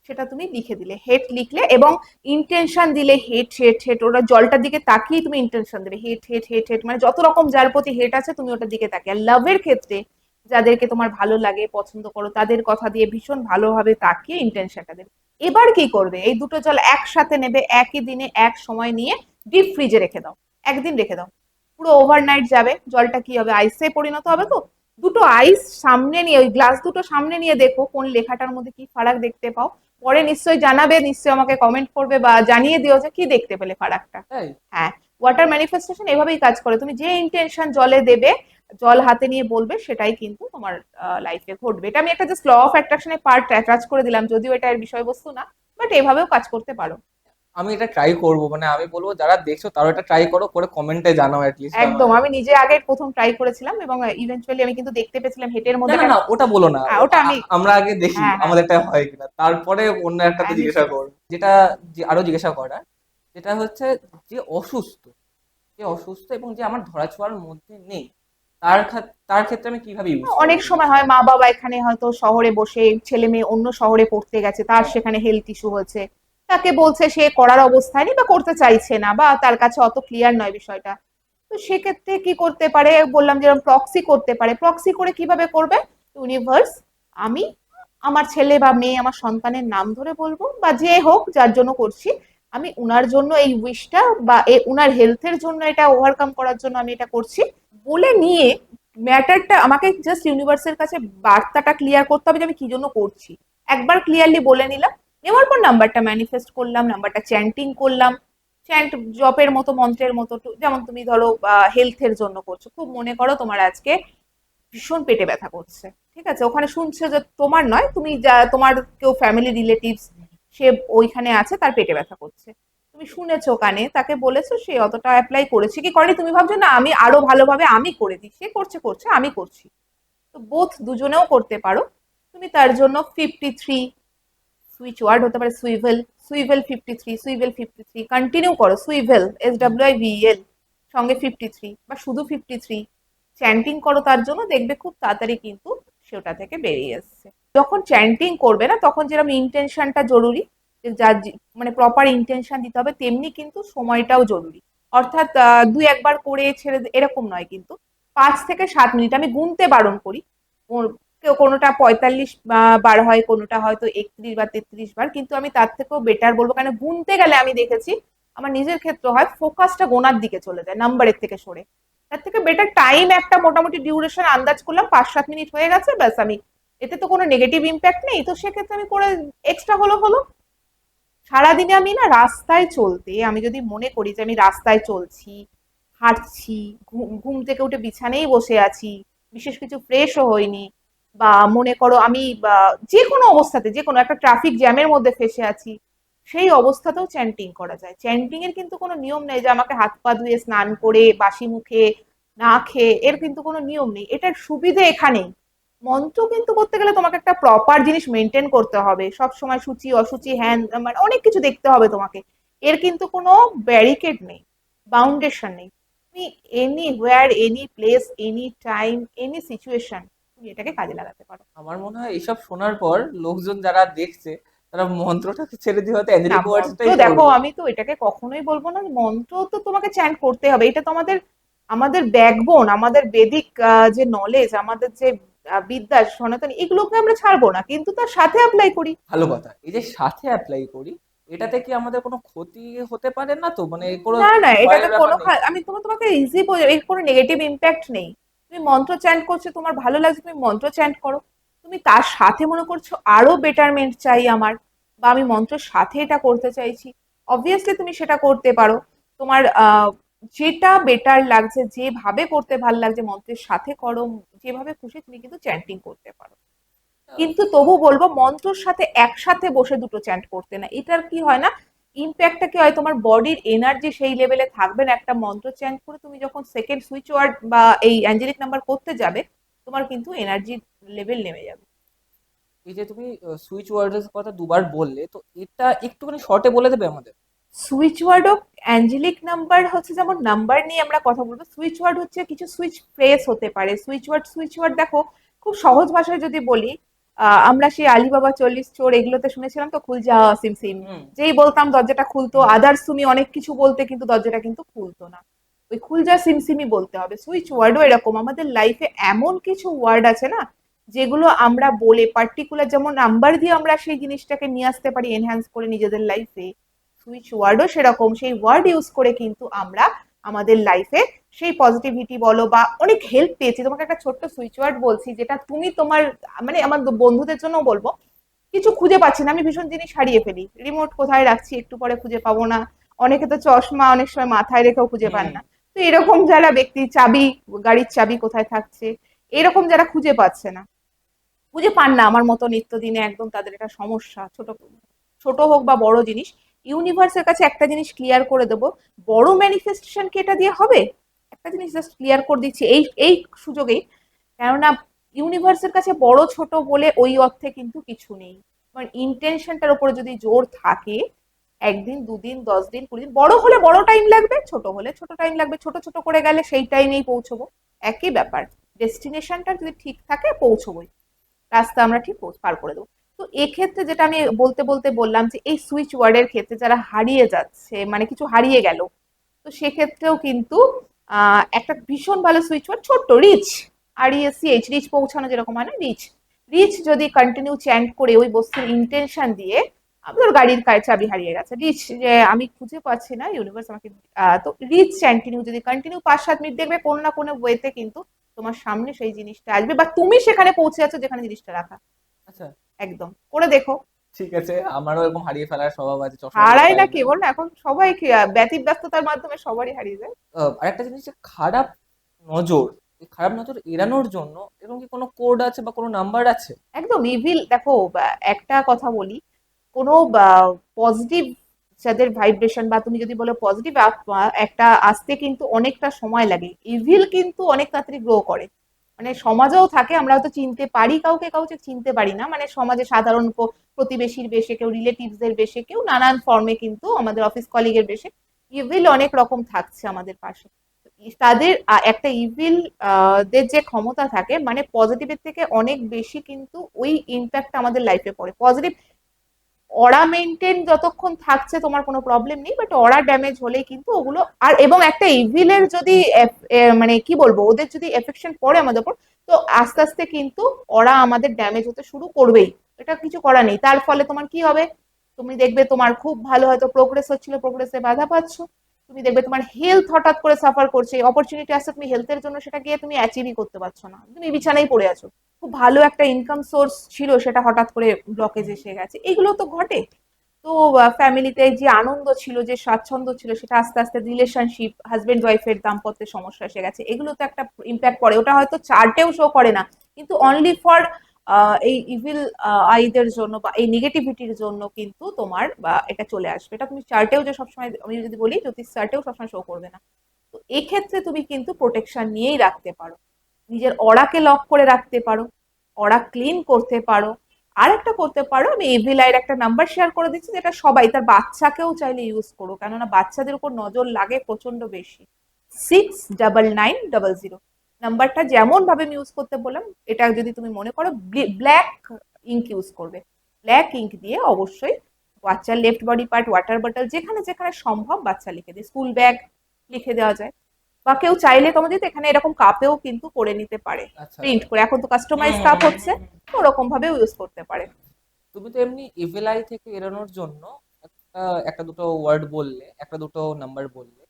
সেটা তুমি লিখে দিলে, হেট লিখলে এবং ইন্টেনশন দিলে হেট হেট হেট, ওটা জলটার দিকে তাকিয়ে তুমি ইন্টেনশন দেবে হেট হেট হেট হেট, মানে যত রকম যার প্রতি হেট আছে তুমি ওটার দিকে তাকিয়ে। আর লাভের ক্ষেত্রে যাদেরকে তোমার ভালো লাগে, পছন্দ করো, তাদের কথা দিয়ে ভীষণ ভালোভাবে তাকিয়ে ইন্টেনশনটা দেবে। এবার কি করবে, এই দুটো জল একসাথে নেবে, একই দিনে এক সময় নিয়ে ডিপ ফ্রিজে রেখে দাও, একদিন রেখে দাও। পুরো ওভারনাইট যাবে, জলটা কি হবে, আইসে পরিণত হবে। তো দুটো আইস সামনে নিয়ে, ওই গ্লাস দুটো সামনে নিয়ে দেখো কোন লেখাটার মধ্যে কি ফারাক দেখতে পাও। পরে নিশ্চয়ই জানাবে, নিশ্চয়ই আমাকে কমেন্ট করবে বা জানিয়ে দিও যে কি দেখতে পেলে ফারাকটা। তাই। হ্যাঁ, ওয়াটার ম্যানিফেস্টেশন এভাবেই কাজ করে। তুমি যে ইন্টেনশন জলে দেবে, জল হাতে নিয়ে বলবে সেটাই কিন্তু তোমার লাইফে ঘটবে। এটা আমি একটা জাস্ট ল অফ অ্যাট্রাকশনের পার্ট অ্যাটাচ করে দিলাম, যদিও এটা এর বিষয়বস্তু না, বাট এভাবেও কাজ করতে পারো। আমি এটা ট্রাই করবো, মানে আমি বলবো যারা দেখছো তারা এটা ট্রাই করো, করে কমেন্টে জানাও অ্যাটলিস্ট একদম, আমায়। আমি নিজে আগে প্রথম ট্রাই করেছিলাম এবং ইভেন্চুয়ালি আমি কিন্তু দেখতে পেয়েছিলাম হেটের না মধ্যে না কেন। না, ওটা বলো না, হ্যাঁ, ওটা আমি, আমরা আগে দেখি হ্যাঁ হ্যাঁ, আমাদেরটা হয় কিনা, তারপরে অন্য একটাতে আমি জিজ্ঞাসা করো। যেটা আরো জিজ্ঞাসা করার, যেটা হচ্ছে যে অসুস্থ, যে অসুস্থ এবং যে আমার ধরাছোঁয়ার মধ্যে নেই, তার ক্ষেত্রে আমি কিভাবে ইউজ করবো অনেক এই সময় জিনিসটা? হয় মা বাবা এখানে হয়তো শহরে বসে, ছেলে মেয়ে অন্য শহরে পড়তে গেছে, তার হ্যাঁ। সেখানে হেলথ ইস্যু হয়েছে, তাকে বলছে সে করার অবস্থায় নেই বা করতে চাইছে না, বা তার কাছে অত ক্লিয়ার নয় বিষয়টা। তো সেক্ষেত্রে কি করতে পারে, বললাম যেরকম প্রক্সি করতে পারে। প্রক্সি করে কিভাবে করবে, ইউনিভার্স, আমি আমার ছেলে বা মেয়ে, আমার সন্তানের নাম ধরে বলবো, বা যে হোক যার জন্য করছি, আমি উনার জন্য এই উইশটা বা উনার হেলথের জন্য এটা ওভারকাম করার জন্য আমি এটা করছি বলে নিয়ে, ম্যাটারটা আমাকে জাস্ট ইউনিভার্সের কাছে বার্তাটা ক্লিয়ার করতে হবে যে আমি কি জন্য করছি। একবার ক্লিয়ারলি বলে নিলাম, নেওয়ার পর নাম্বারটা ম্যানিফেস্ট করলাম, নাম্বারটা চ্যান্টিং করলাম। চ্যান্ট জপের মতো, মন্ত্রের মতো, যেমন তুমি ধরো হেলথের জন্য করছো, খুব মনে করো তোমার আজকে ভীষণ পেটে ব্যথা করছে, ঠিক আছে, ওখানে শুনছো যে তোমার নয়, তুমি যা তোমার কেউ ফ্যামিলি রিলেটিভস সে ওইখানে আছে, তার পেটে ব্যথা করছে, তুমি শুনেছো কানে, তাকে বলেছো, সে অতটা অ্যাপ্লাই করেছে কি করেনি, তুমি ভাবছো না আমি আরো ভালোভাবে আমি করে দিই, সে করছে করছে আমি করছি। তো বোথ দুজনেও করতে পারো। তুমি তার জন্য 53 সুইচ ওয়ার্ড হতে পারে সুইভেল, সুইভেল 53, সুইভেল 53 কন্টিনিউ করো, সুইভেল SWIVEL সঙ্গে 53 বা শুধু 53 চ্যান্টিং করো তার জন্য, দেখবে খুব তাড়াতাড়ি কিন্তু সেটা থেকে বেরিয়ে আসছে। যখন চ্যান্টিং করবে না তখন যেরকম ইন্টেনশনটা জরুরি, যে যার মানে প্রপার ইন্টেনশন দিতে হবে, তেমনি কিন্তু সময়টাও জরুরি। অর্থাৎ দুই একবার করে ছেড়ে এরকম নয় কিন্তু, 5 থেকে 7 মিনিট আমি গুনতে বারণ করি। কোনোটা 45 বার হয়, কোনোটা হয়তো 31 বা 33 বার, কিন্তু আমি তার থেকেও বেটার বলবো, কারণ গুনতে গেলে আমি দেখেছি আমার নিজের ক্ষেত্রে হয় ফোকাসটা গোনার দিকে চলে যায় নাম্বারের থেকে সরে। তার থেকে বেটার টাইম একটা মোটামুটি ডিউরেশন আন্দাজ করলাম, 5-7 মিনিট হয়ে গেছে, ব্যাস, আমি এতে তো কোনো নেগেটিভ ইম্প্যাক্ট নেই, তো সেক্ষেত্রে আমি করে, এক্সট্রা হলো হলো। সারাদিনে আমি না রাস্তায় চলতে, আমি যদি মনে করি যে আমি রাস্তায় চলছি, হাঁটছি, ঘুম ঘুম থেকে উঠে বিছানেই বসে আছি, বিশেষ কিছু ফ্রেশও হইনি, বা মনে করো আমি যে কোনো অবস্থাতে, যে কোনো একটা ট্রাফিক জ্যামের মধ্যে ফেসে আছি, সেই অবস্থাতেও চ্যান্টিং করা যায়। চ্যান্টিং এর কিন্তু কোনো নিয়ম নেই যে আমাকে হাত পা ধুয়ে স্নান করে বাসি মুখে না খেয়ে, এর কিন্তু কোনো নিয়ম নেই। এটার সুবিধে এখানেই, মন্ত্র কিন্তু করতে গেলে তোমাকে একটা প্রপার জিনিস মেনটেন করতে হবে, সব সময় সূচি অসুচি হ্যান মানে অনেক কিছু দেখতে হবে তোমাকে। এর কিন্তু কোনো ব্যারিকেড নেই, বাউন্ডেশন নেই, তুমি anywhere, any place, any time, any situation তুমি এটাকে কাজে লাগাতে পারো। আমার মনে হয় এইসব শোনার পর লোকজন যারা দেখছে তারা মন্ত্রটাকে ছেড়ে দিয়ে হয়তো না, অ্যাঞ্জেলিক মন্ত্র ওয়ার্ডসটাই দেখো, করবে। আমি তো এটাকে কখনোই বলবো না, মন্ত্র তো তোমাকে চ্যান্ট করতে হবে, এটা তো আমাদের আমাদের ব্যাকবোন, আমাদের বেদিক যে নলেজ, আমাদের যে বিদ্যা সনাতনী, এগুলোকে আমরা ছাড়বো না, কিন্তু তার সাথে অ্যাপ্লাই করি। ভালো কথা, এই যে সাথে অ্যাপ্লাই করি, এটাতে কি আমাদের কোনো ক্ষতি হতে পারে না তো, মানে কোনো না না, এটাতে ভয়ের ব্যাপার কোনো নেই তো? আমি তোমাকে ইজি, এর কোনো নেগেটিভ ইম্প্যাক্ট নেই। তুমি মন্ত্র চ্যান্ট করছো, তোমার ভালো লাগছে, তুমি মন্ত্র চ্যান্ট করো। তুমি তার সাথে মনে করছো আরো বেটারমেন্ট চাই আমার, বা আমি মন্ত্রের সাথে এটা করতে চাইছি, অবভিয়াসলি তুমি সেটা করতে পারো। তোমার যেটা বেটার লাগছে, যেভাবে করতে ভালো লাগছে মন্ত্রের সাথে করো, যেভাবে খুশি তুমি কিন্তু চ্যান্টিং করতে পারো। কিন্তু তবু বলবো মন্ত্রর সাথে একসাথে বসে দুটো চ্যান্ট করতে না, এটার কি হয় না, ইম্প্যাক্টটা কি হয়, তোমার বডির এনার্জি সেই লেভেলে থাকবে না। একটা মন্ত্র চ্যান্ট করে তুমি যখন সেকেন্ড সুইচ ওয়ার্ড বা এই অ্যাঞ্জেলিক নাম্বার করতে যাবে, তোমার কিন্তু এনার্জি লেভেল নেমে যাবে। এই যে তুমি সুইচ ওয়ার্ডের কথা দুবার বললে, তো এটা একটুখানি শর্টে বলে দেবে আমাদের? সুইচ ওয়ার্ডও অ্যাঞ্জেলিক নাম্বার হচ্ছে, যেমন নাম্বার নিয়ে আমরা কথা বলবো, সুইচ ওয়ার্ড হচ্ছে কিছু সুইচ ফ্রেজ হতে পারে। সুইচ ওয়ার্ড দেখো, খুব সহজ ভাষায় যদি বলি, আমরা সেই আলিবাবা 40 চোর এগুলোতে শুনেছিলাম তো, খুল যা সিমসিম, হুম। যেই বলতাম দরজাটা খুলতো, হুম। আদার্স তুমি অনেক কিছু বলতে কিন্তু দরজাটা কিন্তু খুলতো না, ওই খুল যা সিমসিমই বলতে হবে। সুইচ ওয়ার্ডও এরকম, আমাদের লাইফে এমন কিছু ওয়ার্ড আছে না, যেগুলো আমরা বলে পার্টিকুলার, যেমন নাম্বার দিয়ে আমরা সেই জিনিসটাকে নিয়ে আসতে পারি এনহ্যান্স করে নিজেদের লাইফে, সুইচ ওয়ার্ডও সেরকম, সেই ওয়ার্ড ইউজ করে কিন্তু আমরা আমাদের লাইফে সেই পজিটিভিটি বলো বা অনেক হেল্প পেয়েছি। তোমাকে একটা ছোট্ট সুইচ ওয়ার্ড বলছি, যেটা তুমি তোমার, মানে আমার বন্ধুদের জন্য বলবো, কিছু খুঁজে পাচ্ছি না, আমি ভীষণ জিনিস হারিয়ে ফেলি, রিমোট কোথায় রাখছি একটু পরে খুঁজে পাবো না, অনেকে তো চশমা অনেক সময় মাথায় রেখেও খুঁজে পান হুম। না। তো এরকম যারা ব্যক্তি চাবি, গাড়ির চাবি কোথায় থাকছে, এরকম যারা খুঁজে পাচ্ছে না, খুঁজে পান না আমার মতো নিত্যদিনে, একদম তাদের একটা সমস্যা, ছোট ছোট হোক বা বড় জিনিস, ইউনিভার্সের কাছে একটা জিনিস ক্লিয়ার করে দেবো, বড় ম্যানিফেস্টেশন কি এটা দিয়ে হবে? একটা জিনিস জাস্ট ক্লিয়ার করে দিচ্ছি এই এই সুযোগেই, কেননা ইউনিভার্সের কাছে বড় ছোট বলে ওই অর্থে কিন্তু কিছু নেই। মানে ইন্টেনশনটার উপরে যদি জোর থাকে, একদিন, দুদিন, 10 দিন, 20 দিন, বড় হলে বড় টাইম লাগবে, ছোট হলে ছোট টাইম লাগবে, ছোট ছোট করে গেলে সেই টাইমেই পৌঁছবো। একই ব্যাপার, ডেস্টিনেশনটা যদি ঠিক থাকে পৌঁছবোই, রাস্তা আমরা ঠিক পার করে দেবো। তো এক্ষেত্রে যেটা আমি বলতে বলতে বললাম যে এই সুইচ ওয়ার্ডের ক্ষেত্রে যারা হারিয়ে যাচ্ছে, মানে কিছু হারিয়ে গেল, তো সেক্ষেত্রেও কিন্তু একটা ভীষণ ভালো সুইচ ওয়ার্ড, ছোট্ট রিচ, RECH, রিচ পৌঁছানো যেরকম হয় না, রিচ, রিচ যদি কন্টিনিউ চ্যান্ট করে ওই বস্তুর ইন্টেনশন দিয়ে, তোর গাড়ির চাবি হারিয়ে গেছে, রিচ, যে আমি খুঁজে পাচ্ছি না, ইউনিভার্স আমাকে, তো রিচ কন্টিনিউ যদি কন্টিনিউ 5-7 মিনিট, দেখবে কোনো না কোনো ওয়েতে কিন্তু তোমার সামনে সেই জিনিসটা আসবে, বা তুমি সেখানে পৌঁছে যাচ্ছ যেখানে জিনিসটা রাখা। আচ্ছা, একদম করে দেখো। ঠিক আছে, আমারও এরকম হারিয়ে ফেলার স্বভাব আছে, চশমা পড়তে হারায় না পারি না। কেবল না, এখন সবাই ব্যতিব্যস্ততার মাধ্যমে সবারই হারিয়ে যায়। আরেকটা জিনিস, যে খারাপ নজর, এই খারাপ নজর এড়ানোর জন্য এরকম কি কোনো কোড আছে বা কোনো নাম্বার আছে? একদম ইভিল, দেখো একটা কথা বলি, কোনো পজিটিভ যাদের ভাইব্রেশন, বা তুমি যদি বলো পজিটিভ একটা আসতে কিন্তু অনেকটা সময় লাগে, ইভিল কিন্তু অনেক তাড়াতাড়ি গ্রো করে। মানে সমাজেও থাকে, আমরা হয়তো চিনতে পারি কাউকে, কাউকে চিনতে পারি না, মানে সমাজে সাধারণ প্রতিবেশীর বেশে, কেউ রিলেটিভস এর বেশে, কেউ নানান ফর্মে, কিন্তু আমাদের অফিস কলিগের বেশে ইভিল অনেক রকম থাকছে আমাদের পাশে। তাদের একটা ইভিল দের যে ক্ষমতা থাকে, মানে পজিটিভের থেকে অনেক বেশি কিন্তু ওই ইম্প্যাক্ট আমাদের লাইফে পড়ে। পজিটিভ অরা মেনটেন যতক্ষণ থাকছে তোমার কোনো প্রবলেম নেই, বাট অরা ড্যামেজ হলেই কিন্তু ওগুলো, আর এবং একটা ইভিলের যদি মানে কি বলবো, ওদের যদি এফেকশন পড়ে আমাদের উপর, তো আস্তে আস্তে কিন্তু ওরা আমাদের ড্যামেজ হতে শুরু করবেই, এটা কিছু করা নেই। তার ফলে তোমার কি হবে, তুমি দেখবে তোমার খুব ভালো হয়তো প্রোগ্রেস হচ্ছিল, প্রোগ্রেসে বাধা পাচ্ছ, তুমি দেখবে তোমার হেলথ হঠাৎ করে সাফার করছে, অপরচুনিটি আসছে, তুমি হেলথের জন্য সেটা গিয়ে তুমি অ্যাচিভই করতে পারছো না, তুমি বিছানায় পড়ে আছো, খুব ভালো একটা ইনকাম সোর্স ছিল সেটা হঠাৎ করে ব্লকেজ এসে গেছে, এগুলো তো ঘটে। তো ফ্যামিলিতে যে আনন্দ ছিল, যে স্বাচ্ছন্দ্য ছিল, সেটা আস্তে আস্তে রিলেশনশিপ, হাজবেন্ড ওয়াইফের দাম্পত্যের সমস্যা এসে গেছে, এগুলো তো একটা ইম্প্যাক্ট পড়ে, ওটা হয়তো চার্টেও শো করে না, কিন্তু অনলি ফর এই ইভিল আইদের জন্য বা এই নেগেটিভিটির জন্য কিন্তু তোমার বা এটা চলে আসবে, এটা তুমি চার্টেও যে সবসময়, আমি যদি বলি জ্যোতিষ চার্টেও সবসময় শো করবে না। তো এক্ষেত্রে তুমি কিন্তু প্রোটেকশন নিয়েই রাখতে পারো, নিজের অরাকে লক করে রাখতে পারো, অরা ক্লিন করতে পারো। আর একটা করতে পারো, আমি এভিলাইয়ের একটা নাম্বার শেয়ার করে দিচ্ছি, যেটা সবাই তার বাচ্চাকেও চাইলে ইউজ করো, কেননা বাচ্চাদের উপর নজর লাগে প্রচন্ড বেশি। 6990 নাম্বারটা যেমন ভাবে আমি ইউজ করতে বললাম, এটা যদি তুমি মনে করো, ব্ল্যাক ইঙ্ক ইউজ করবে, ব্ল্যাক ইঙ্ক দিয়ে অবশ্যই বাচ্চার left body part, water bottle, যেখানে যেখানে সম্ভব বাচ্চা লিখে দিয়ে, স্কুল ব্যাগ লিখে দেওয়া যায়, বা কেউ চাইলে তোমার যদি এখানে এরকম কাপেও কিন্তু করে নিতে পারে, আচ্ছা, প্রিন্ট আচ্ছা। করে, এখন তো হুম, কাস্টমাইজ হুম, কাপ হুম, হচ্ছে, হুম, হুম। তো ওরকম ভাবেও ইউজ করতে পারে। তুমি তো এমনি ইভিল আই থেকে এড়ানোর জন্য একটা একটা দুটো ওয়ার্ড বললে, একটা দুটো নাম্বার বললে।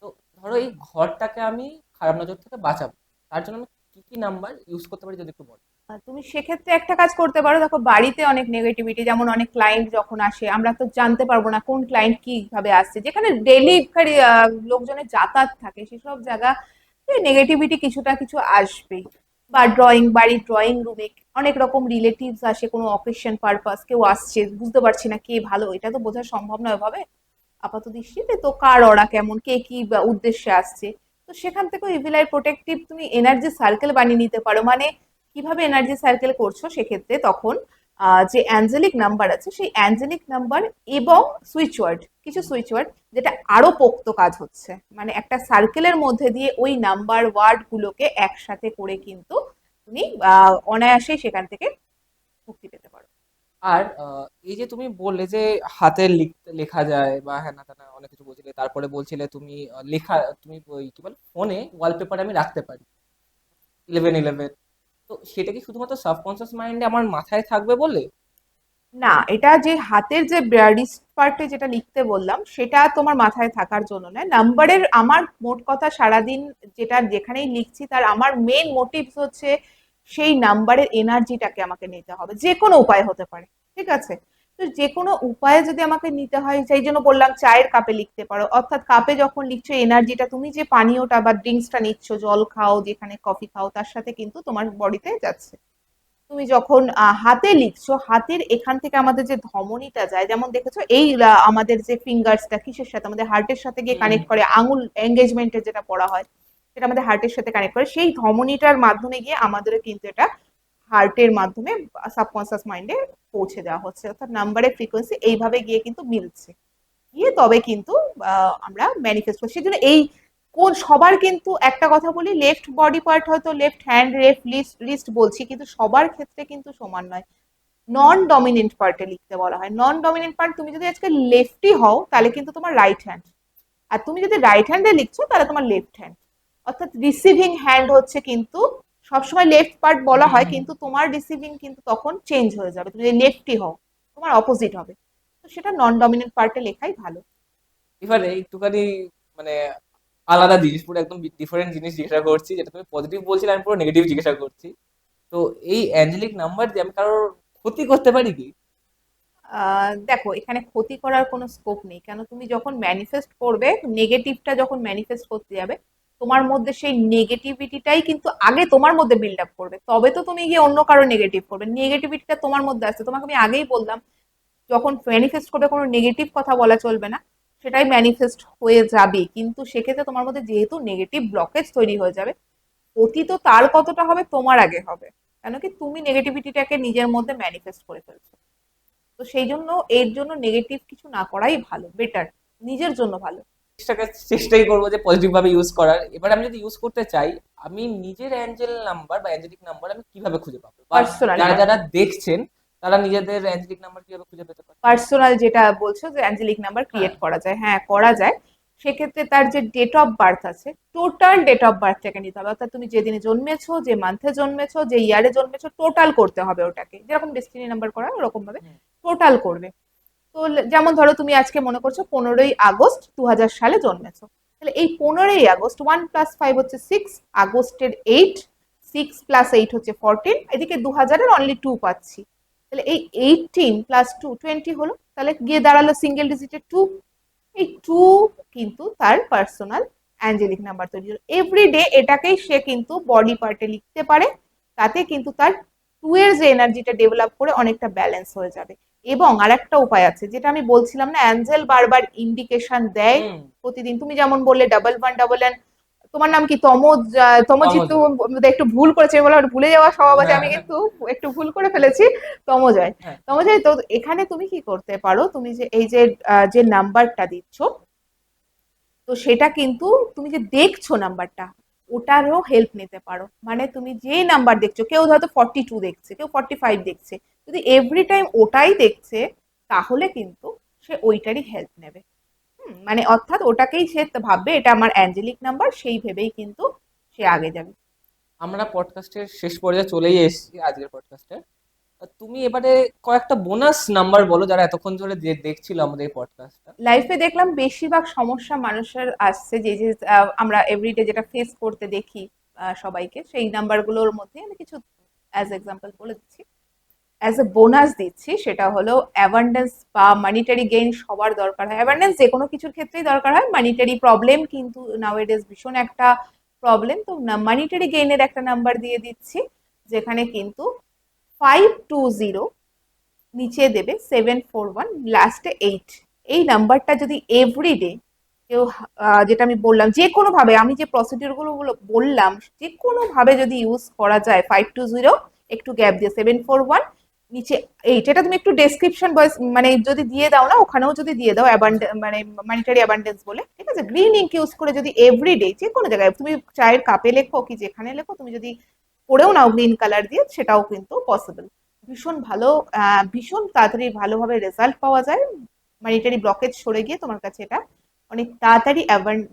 তো ধরো এই ঘরটাকে আমি খারাপ নজর থেকে বাঁচাবো, তার জন্য আমি কি কি নাম্বার ইউজ করতে পারি যদি একটু বলো। তুমি সেক্ষেত্রে একটা কাজ করতে পারো, দেখো বাড়িতে অনেক নেগেটিভিটি, যেমন অনেক ক্লায়েন্ট যখন আসে, আমরা তো জানতে পারবো না কোন ক্লায়েন্ট কি ভাবে আসছে, যেখানে ডেলি লোকজনের যাতায়াত থাকে, সেসব জায়গা নেগেটিভিটি কিছুটা কিছু আসবেই। বা বাড়ির ড্রয়িং রুমে অনেক রকম রিলেটিভস আসে, কোনো অকেশন পারপাস, কেউ আসছে, বুঝতে পারছি না কে ভালো, এটা তো বোঝা সম্ভব নয় ভাবে আপাত দৃষ্টিতে, তো কার ওরা কেমন, কে কি উদ্দেশ্যে আসছে। তো সেখান থেকেও ইভিল আই প্রোটেক্টিভ তুমি এনার্জি সার্কেল বানিয়ে নিতে পারো। মানে কিভাবে এনার্জি সার্কেল করছো, সেক্ষেত্রে তখন যে অ্যাঞ্জেলিক নাম্বার আছে, সেই অ্যাঞ্জেলিক নাম্বার এবং সুইচ ওয়ার্ড, কিছু সুইচ ওয়ার্ড যেটা আরো পোক্ত কাজ হচ্ছে, মানে একটা সার্কেলের মধ্যে দিয়ে ওই নাম্বার ওয়ার্ড গুলোকে একসাথে করে কিন্তু তুমি অনায়াসেই সেখান থেকে মুক্তি পেতে পারো। আর এই যে তুমি বললে যে হাতে লেখা যায় বা হ্যানা ত্যানা অনেক কিছু বলছিলে, তারপরে বলছিলে তুমি লেখা, তুমি ওই কি বলে ফোনে ওয়ালপেপারে আমি রাখতে পারি 1111। তো সেটা কি শুধুমাত্র সাবকনসিয়াস মাইন্ডে আমার মাথায় থাকবে বলে? না, এটা যে হাতের যে রিস্ট পার্টে যেটা লিখতে বললাম, সেটা তোমার মাথায় থাকার জন্য নয়, নাম্বারের আমার মোট কথা সারাদিন যেটা যেখানেই লিখছি, তার আমার মেন মোটিভস হচ্ছে সেই নাম্বারের এনার্জিটাকে আমাকে নিতে হবে, যে কোনো উপায় হতে পারে, ঠিক আছে? তো তো যে কোনো উপায়ে যদি আমাকে নিতে হয়, সেই জন্য বললাম চায়ের কাপে লিখতে পারো, অর্থাৎ কাপে যখন লিখছো এনার্জিটা, তুমি যে পানীয়টা বা ড্রিঙ্কসটা নিচ্ছ, জল খাও, যেখানে কফি খাও, তার সাথে কিন্তু তোমার বডিতে যাচ্ছে। তুমি যখন হাতে লিখছো, হাতের এখান থেকে আমাদের যে ধমনীটা যায়, যেমন দেখেছো এই আমাদের যে ফিঙ্গার্সটা কিসের সাথে, আমাদের হার্টের সাথে গিয়ে হুম কানেক্ট করে, আঙুল এঙ্গেজমেন্টের যেটা পড়া হয়, সেটা আমাদের হার্টের সাথে কানেক্ট করে, সেই ধমনীটার মাধ্যমে গিয়ে আমাদেরও কিন্তু এটা হার্টের মাধ্যমে সাবকনসিয়াস মাইন্ডে পৌঁছে দেওয়া হচ্ছে, অর্থাৎ নাম্বারের ফ্রিকোয়েন্সি এইভাবে গিয়ে কিন্তু মিলছে, গিয়ে তবে কিন্তু আমরা ম্যানিফেস্ট করছি। সেজন্য এই কোন সবার কিন্তু একটা কথা বলি, লেফট বডি পার্ট হয়তো লেফট হ্যান্ড, লেফট লিস্ট বলছি, কিন্তু সবার ক্ষেত্রে কিন্তু সমান নয়। নন ডমিনেন্ট পার্টে লিখতে বলা হয়। নন ডমিনেন্ট পার্ট, তুমি যদি আজকে লেফটি হও তাহলে কিন্তু তোমার রাইট হ্যান্ড, আর তুমি যদি রাইট হ্যান্ডে লিখছো তাহলে তোমার লেফট হ্যান্ড, অর্থাৎ রিসিভিং হ্যান্ড হচ্ছে কিন্তু সবসময় লেফট পার্ট বলা হুম হয়, হুম। কিন্তু তোমার রিসিভিং কিন্তু তখন চেঞ্জ হয়ে যাবে, তুমি যদি লেফটি হও তোমার অপোজিট হবে। তো সেটা নন ডমিনেন্ট পার্টে লেখাই ভালো। এবারে একটুখানি মানে আলাদা জিনিস, পুরো একদম ডিফারেন্ট জিনিস জিজ্ঞাসা করছি, যেটা তুমি পজিটিভ বলছিলে আমি পুরো নেগেটিভ জিজ্ঞাসা করছি। তো এই অ্যাঞ্জেলিক নাম্বার দিয়ে আমি কারোর ক্ষতি করতে পারি কি? দেখো, এখানে ক্ষতি করার কোনো স্কোপ নেই, কেন তুমি যখন ম্যানিফেস্ট করবে, নেগেটিভটা যখন ম্যানিফেস্ট করতে যাবে, তোমার মধ্যে সেই নেগেটিভিটিটাই কিন্তু আগে তোমার মধ্যে বিল্ড আপ করবে, তবে তো তুমি গিয়ে অন্য কারো নেগেটিভ করবে। নেগেটিভিটিটা তোমার মধ্যে আসছে, তোমাকে আমি আগেই বললাম, যখন ম্যানিফেস্ট করবে কোনো নেগেটিভ কথা বলা চলবে না, সেটাই ম্যানিফেস্ট হয়ে যাবে, কিন্তু সেক্ষেত্রে তোমার মধ্যে যেহেতু নেগেটিভ ব্লকেজ তৈরি হয়ে যাবে, ক্ষতি তো তার কতটা হবে তোমার আগে হবে, কেন কি তুমি নেগেটিভিটিটাকে নিজের মধ্যে ম্যানিফেস্ট করে ফেলছো। তো সেই জন্য এর জন্য নেগেটিভ কিছু না করাই ভালো, বেটার, নিজের জন্য ভালো। চেষ্টাই করবো যে পজিটিভ ভাবে ইউজ করার। এবার আমি যদি ইউজ করতে চাই, আমি নিজের অ্যাঞ্জেল নাম্বার বা অ্যাঞ্জেলিক নাম্বার আমি কিভাবে খুঁজে পাবো, বা পার্সোনাল, যারা যারা দেখছেন তারা নিজেদের অ্যাঞ্জেলিক নাম্বার কিভাবে খুঁজে পেতে পারে? পার্সোনাল যেটা বলছো যে অ্যাঞ্জেলিক নাম্বার হ্যাঁ। ক্রিয়েট করা যায়, হ্যাঁ করা যায়। সেক্ষেত্রে তার যে ডেট অফ বার্থ আছে, টোটাল ডেট অফ বার্থটাকে নিতে হবে, অর্থাৎ তুমি যেদিনে জন্মেছো, যে মান্থে জন্মেছো, যে ইয়ারে জন্মেছো, টোটাল করতে হবে ওটাকে, যেরকম ডেস্টিনি নাম্বার করা ওরকম ভাবে হুম। টোটাল করবে। তো যেমন ধরো তুমি আজকে মনে করছো 15ই আগস্ট 2000 সালে জন্মেছো, তাহলে এই 15ই আগস্ট 1+5 হচ্ছে 6, আগস্টের 8, 6+8 হচ্ছে 14, এদিকে 2000-এর অনলি 2 পাচ্ছি, তাহলে এই 18+2 20 হলো, তাহলে গিয়ে দাঁড়ালো সিঙ্গেল ডিজিটের 2। এই 2 কিন্তু তার পার্সোনাল অ্যাঞ্জেলিক নাম্বার তৈরি হলো। এভরিডে এটাকেই সে কিন্তু বডি পার্টে লিখতে পারে, তাতে কিন্তু তার 2 এর যে এনার্জিটা ডেভেলপ করে অনেকটা ব্যালেন্স হয়ে যাবে। এবং আরেকটা উপায় আছে, যেটা আমি বলছিলাম না, অ্যাঞ্জেল বারবার ইন্ডিকেশন দেয় হুম। প্রতিদিন, তুমি যেমন বললে 1111, তোমার নাম কি তমজ, তমজিৎ, তমজয়। একটু ভুল করেছে বলে আমার ভুলে যাওয়ার স্বভাব আছে, হ্যাঁ আমি কিন্তু একটু ভুল করে ফেলেছি, তমজয়। হ্যাঁ। তমজয়, তো এখানে তুমি কি করতে পারো, তুমি যে এই যে যে নাম্বারটা দিচ্ছ, তো সেটা কিন্তু তুমি যে দেখছো নাম্বারটা, ওটারও হেল্প নিতে পারো, মানে তুমি যে নাম্বার দেখছো, কেউ হয়তো 42 দেখছে, কেউ 45 দেখছে, যদি এভরি টাইম ওটাই দেখছে, তাহলে কিন্তু সে ওইটারই হেল্প নেবে। মানে অর্থাৎ ওটাকেই সে ভাববে এটা আমার অ্যাঞ্জেলিক নাম্বার, সেই ভেবেই কিন্তু সে আগে যাবে। আমরা পডকাস্টের শেষ পর্যায়ে চলেই এসেছি আজকের পডকাস্টে। তুমি এবারে কয়েকটা বোনাস নাম্বার বলো, যারা এতক্ষণ ধরে দেখছিল আমাদের এই পডকাস্টটা। লাইফে দেখলাম বেশিরভাগ সমস্যা মানুষের আসছে, যে যে আমরা এভরিডে যেটা ফেস করতে দেখি সবাইকে, সেই নাম্বারগুলোর মধ্যে আমি কিছু অ্যাজ এক্সাম্পল বলে দিচ্ছি, অ্যাজ এ বোনাস দিচ্ছি, সেটা হলো অ্যাবান্ডেন্স বা মানিটারি গেইন। সবার দরকার হয় অ্যাবান্ডেন্স, যে কোনো কিছুর ক্ষেত্রেই দরকার হয়, মানিটারি প্রবলেম কিন্তু নাওয়েডেজ ভীষণ একটা প্রবলেম, তো মানিটারি গেইনের একটা নাম্বার দিয়ে দিচ্ছি, যেখানে কিন্তু 520, নিচে দেবে 741, লাস্টে 8। এই নাম্বারটা যদি এভরিডে কেউ যেটা আমি বললাম, যে কোনো ভাবে, আমি যে প্রসিডিউর গুলো বললাম, যে কোনো ভাবে যদি ইউজ করা যায়, 520 একটু গ্যাপ দিয়ে 741, নিচে 8, এটা তুমি একটু ডেসক্রিপশন বয়স মানে যদি দিয়ে দাও না, ওখানেও যদি দিয়ে দাও আচ্ছা। মানে মানিটারি অ্যাবান্ডেন্স বলে, ঠিক আছে, গ্রিন ইঙ্ক ইউজ করে যদি এভরিডে যে কোনো জায়গায় তুমি চায়ের কাপে লেখো কি যেখানে লেখো, তুমি যদি করেও নাও গ্রিন কালার দিয়ে, সেটাও কিন্তু পসিবল। ভীষণ ভালো, ভীষণ তাড়াতাড়ি ভালোভাবে রেজাল্ট পাওয়া যায়, মানিটারি ব্লকেজ সরে গিয়ে তোমার কাছে এটা অনেক তাড়াতাড়ি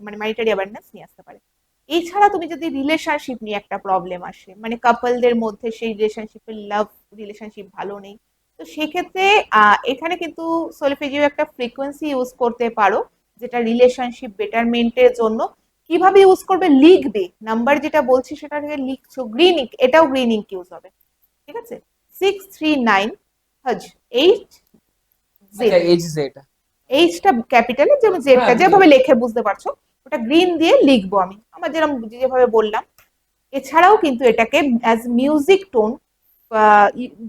মানে মানিটারি অ্যাওয়ারনেস নিয়ে আসতে পারে। এছাড়া তুমি যদি রিলেশনশিপ নিয়ে একটা প্রবলেম আসে, মানে কাপলদের মধ্যে সেই রিলেশনশিপের লাভ রিলেশনশিপ ভালো নেই, তো সেক্ষেত্রে এখানে কিন্তু সলফেজিও একটা ফ্রিকোয়েন্সি ইউজ করতে পারো, যেটা রিলেশনশিপ বেটারমেন্টের জন্য। কিভাবে ইউজ করবে, লিখবে, নাম্বার যেটা বলছি সেটা থেকে লিখছো, গ্রিন ইঙ্ক, এটাও গ্রিন ইঙ্ক ইউজ হবে, ঠিক আছে, 639 হজ 8 জেড, আচ্ছা এইচ জেড। এইচটা ক্যাপিটালে, যেমন জেডটা হ্যাঁ, যেভাবে লেখে বুঝতে পারছো, ওটা গ্রিন দিয়ে লিখবো আমি আমার যেরকম যেভাবে বললাম। এছাড়াও কিন্তু এটাকে অ্যাজ মিউজিক টোন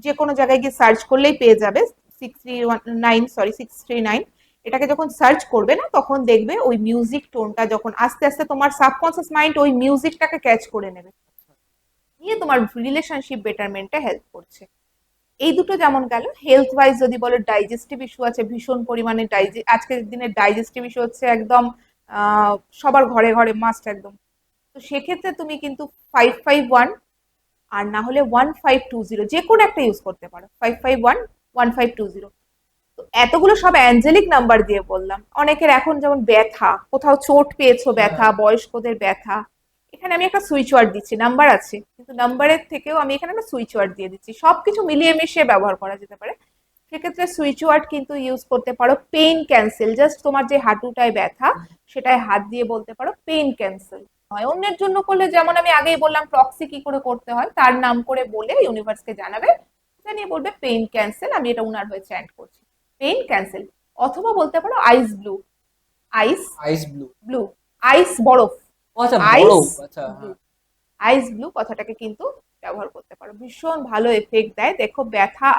যে কোনো জায়গায় গিয়ে সার্চ করলেই পেয়ে যাবে। 639, এটাকে যখন সার্চ করবে না তখন দেখবে ওই মিউজিক টোনটা যখন আস্তে আস্তে তোমার সাবকনসিয়াস মাইন্ড ওই মিউজিকটাকে ক্যাচ করে নেবে, নিয়ে তোমার রিলেশনশিপ বেটারমেন্টে হেল্প করছে। এই দুটো যেমন গেল। হেলথ ওয়াইজ যদি বলো, ডাইজেস্টিভ ইস্যু আছে ভীষণ পরিমাণে, আজকের দিনে ডাইজেস্টিভ ইস্যু হচ্ছে একদম সবার ঘরে ঘরে মাস্ট একদম। তো সেক্ষেত্রে তুমি কিন্তু 551 আর না হলে 1520 যে কোনো একটা ইউজ করতে পারো। 551 1520। তো এতগুলো সব অ্যাঞ্জেলিক নাম্বার দিয়ে বললাম। অনেকের এখন যেমন ব্যথা, কোথাও চোট পেয়েছো, ব্যথা, হ্যাঁ। বয়স্কদের ব্যথা, এখানে আমি একটা সুইচ ওয়ার্ড দিচ্ছি, নাম্বার আছে কিন্তু নাম্বারের থেকেও আমি এখানে একটা সুইচ ওয়ার্ড দিয়ে দিচ্ছি, সবকিছু মিলিয়ে মিশিয়ে ব্যবহার করা যেতে পারে। সেক্ষেত্রে সুইচ ওয়ার্ড কিন্তু ইউজ করতে পারো পেইন ক্যান্সেল, জাস্ট তোমার যে হাঁটুটায় ব্যথা সেটায় হাত দিয়ে বলতে পারো পেইন ক্যান্সেল। হয় অন্যের জন্য করলে যেমন আমি আগেই বললাম প্রক্সি কি করে করতে হয়, তার নাম করে বলে ইউনিভার্সকে জানাবে, জানিয়ে বলবে পেইন ক্যান্সেল, আমি এটা উনার হয়ে চ্যান্ট করছি, পেইন ক্যান্সেল। অথবা বলতে পারো আইস ব্লু, আইস আইস ব্লু। ব্লু, আইস বরফ, ও আচ্ছা, আইস বরফ, আচ্ছা ব্লু, হ্যাঁ। আইস ব্লু কথাটাকে কিন্তু ব্যবহার করতে পারো, ভীষণ ভালো এফেক্ট দেয়। দেখো ব্যথা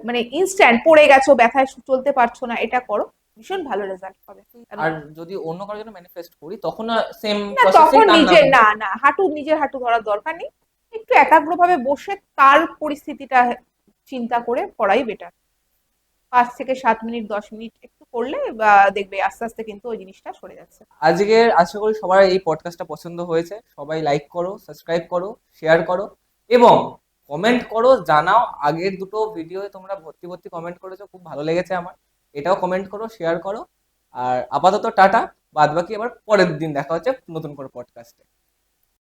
মানে ইনস্ট্যান্ট, পড়ে গেছো ব্যথায় চলতে পারছো না, এটা করো, ভীষণ ভালো রেজাল্ট পাবে। আর যদি অন্য কারোর জন্য ম্যানিফেস্ট করি তখন সেম না প্রসেসেই তখন তার নাম। নিজের না না নিজের হাঁটু ধরার দরকার নেই, একটু একাগ্রভাবে বসে তার পরিস্থিতিটা চিন্তা করে করাই বেটার। 5 থেকে 7 মিনিট 10 মিনিট একটু করলে বা দেখবে আস্তে আস্তে কিন্তু ওই জিনিসটা সরে যাচ্ছে। আজকের আশা করি সবার এই পডকাস্টটা পছন্দ হয়েছে। সবাই লাইক করো, সাবস্ক্রাইব করো, শেয়ার করো এবং কমেন্ট করো, জানাও। আগের দুটো ভিডিওতে তোমরা ভর্তি ভর্তি কমেন্ট করেছো, খুব ভালো লেগেছে আমার। এটাও কমেন্ট করো, শেয়ার করো। আর আপাতত টাটা, বাদ বাকি আবার পরের দিন দেখা হচ্ছে নতুন করে পডকাস্টে।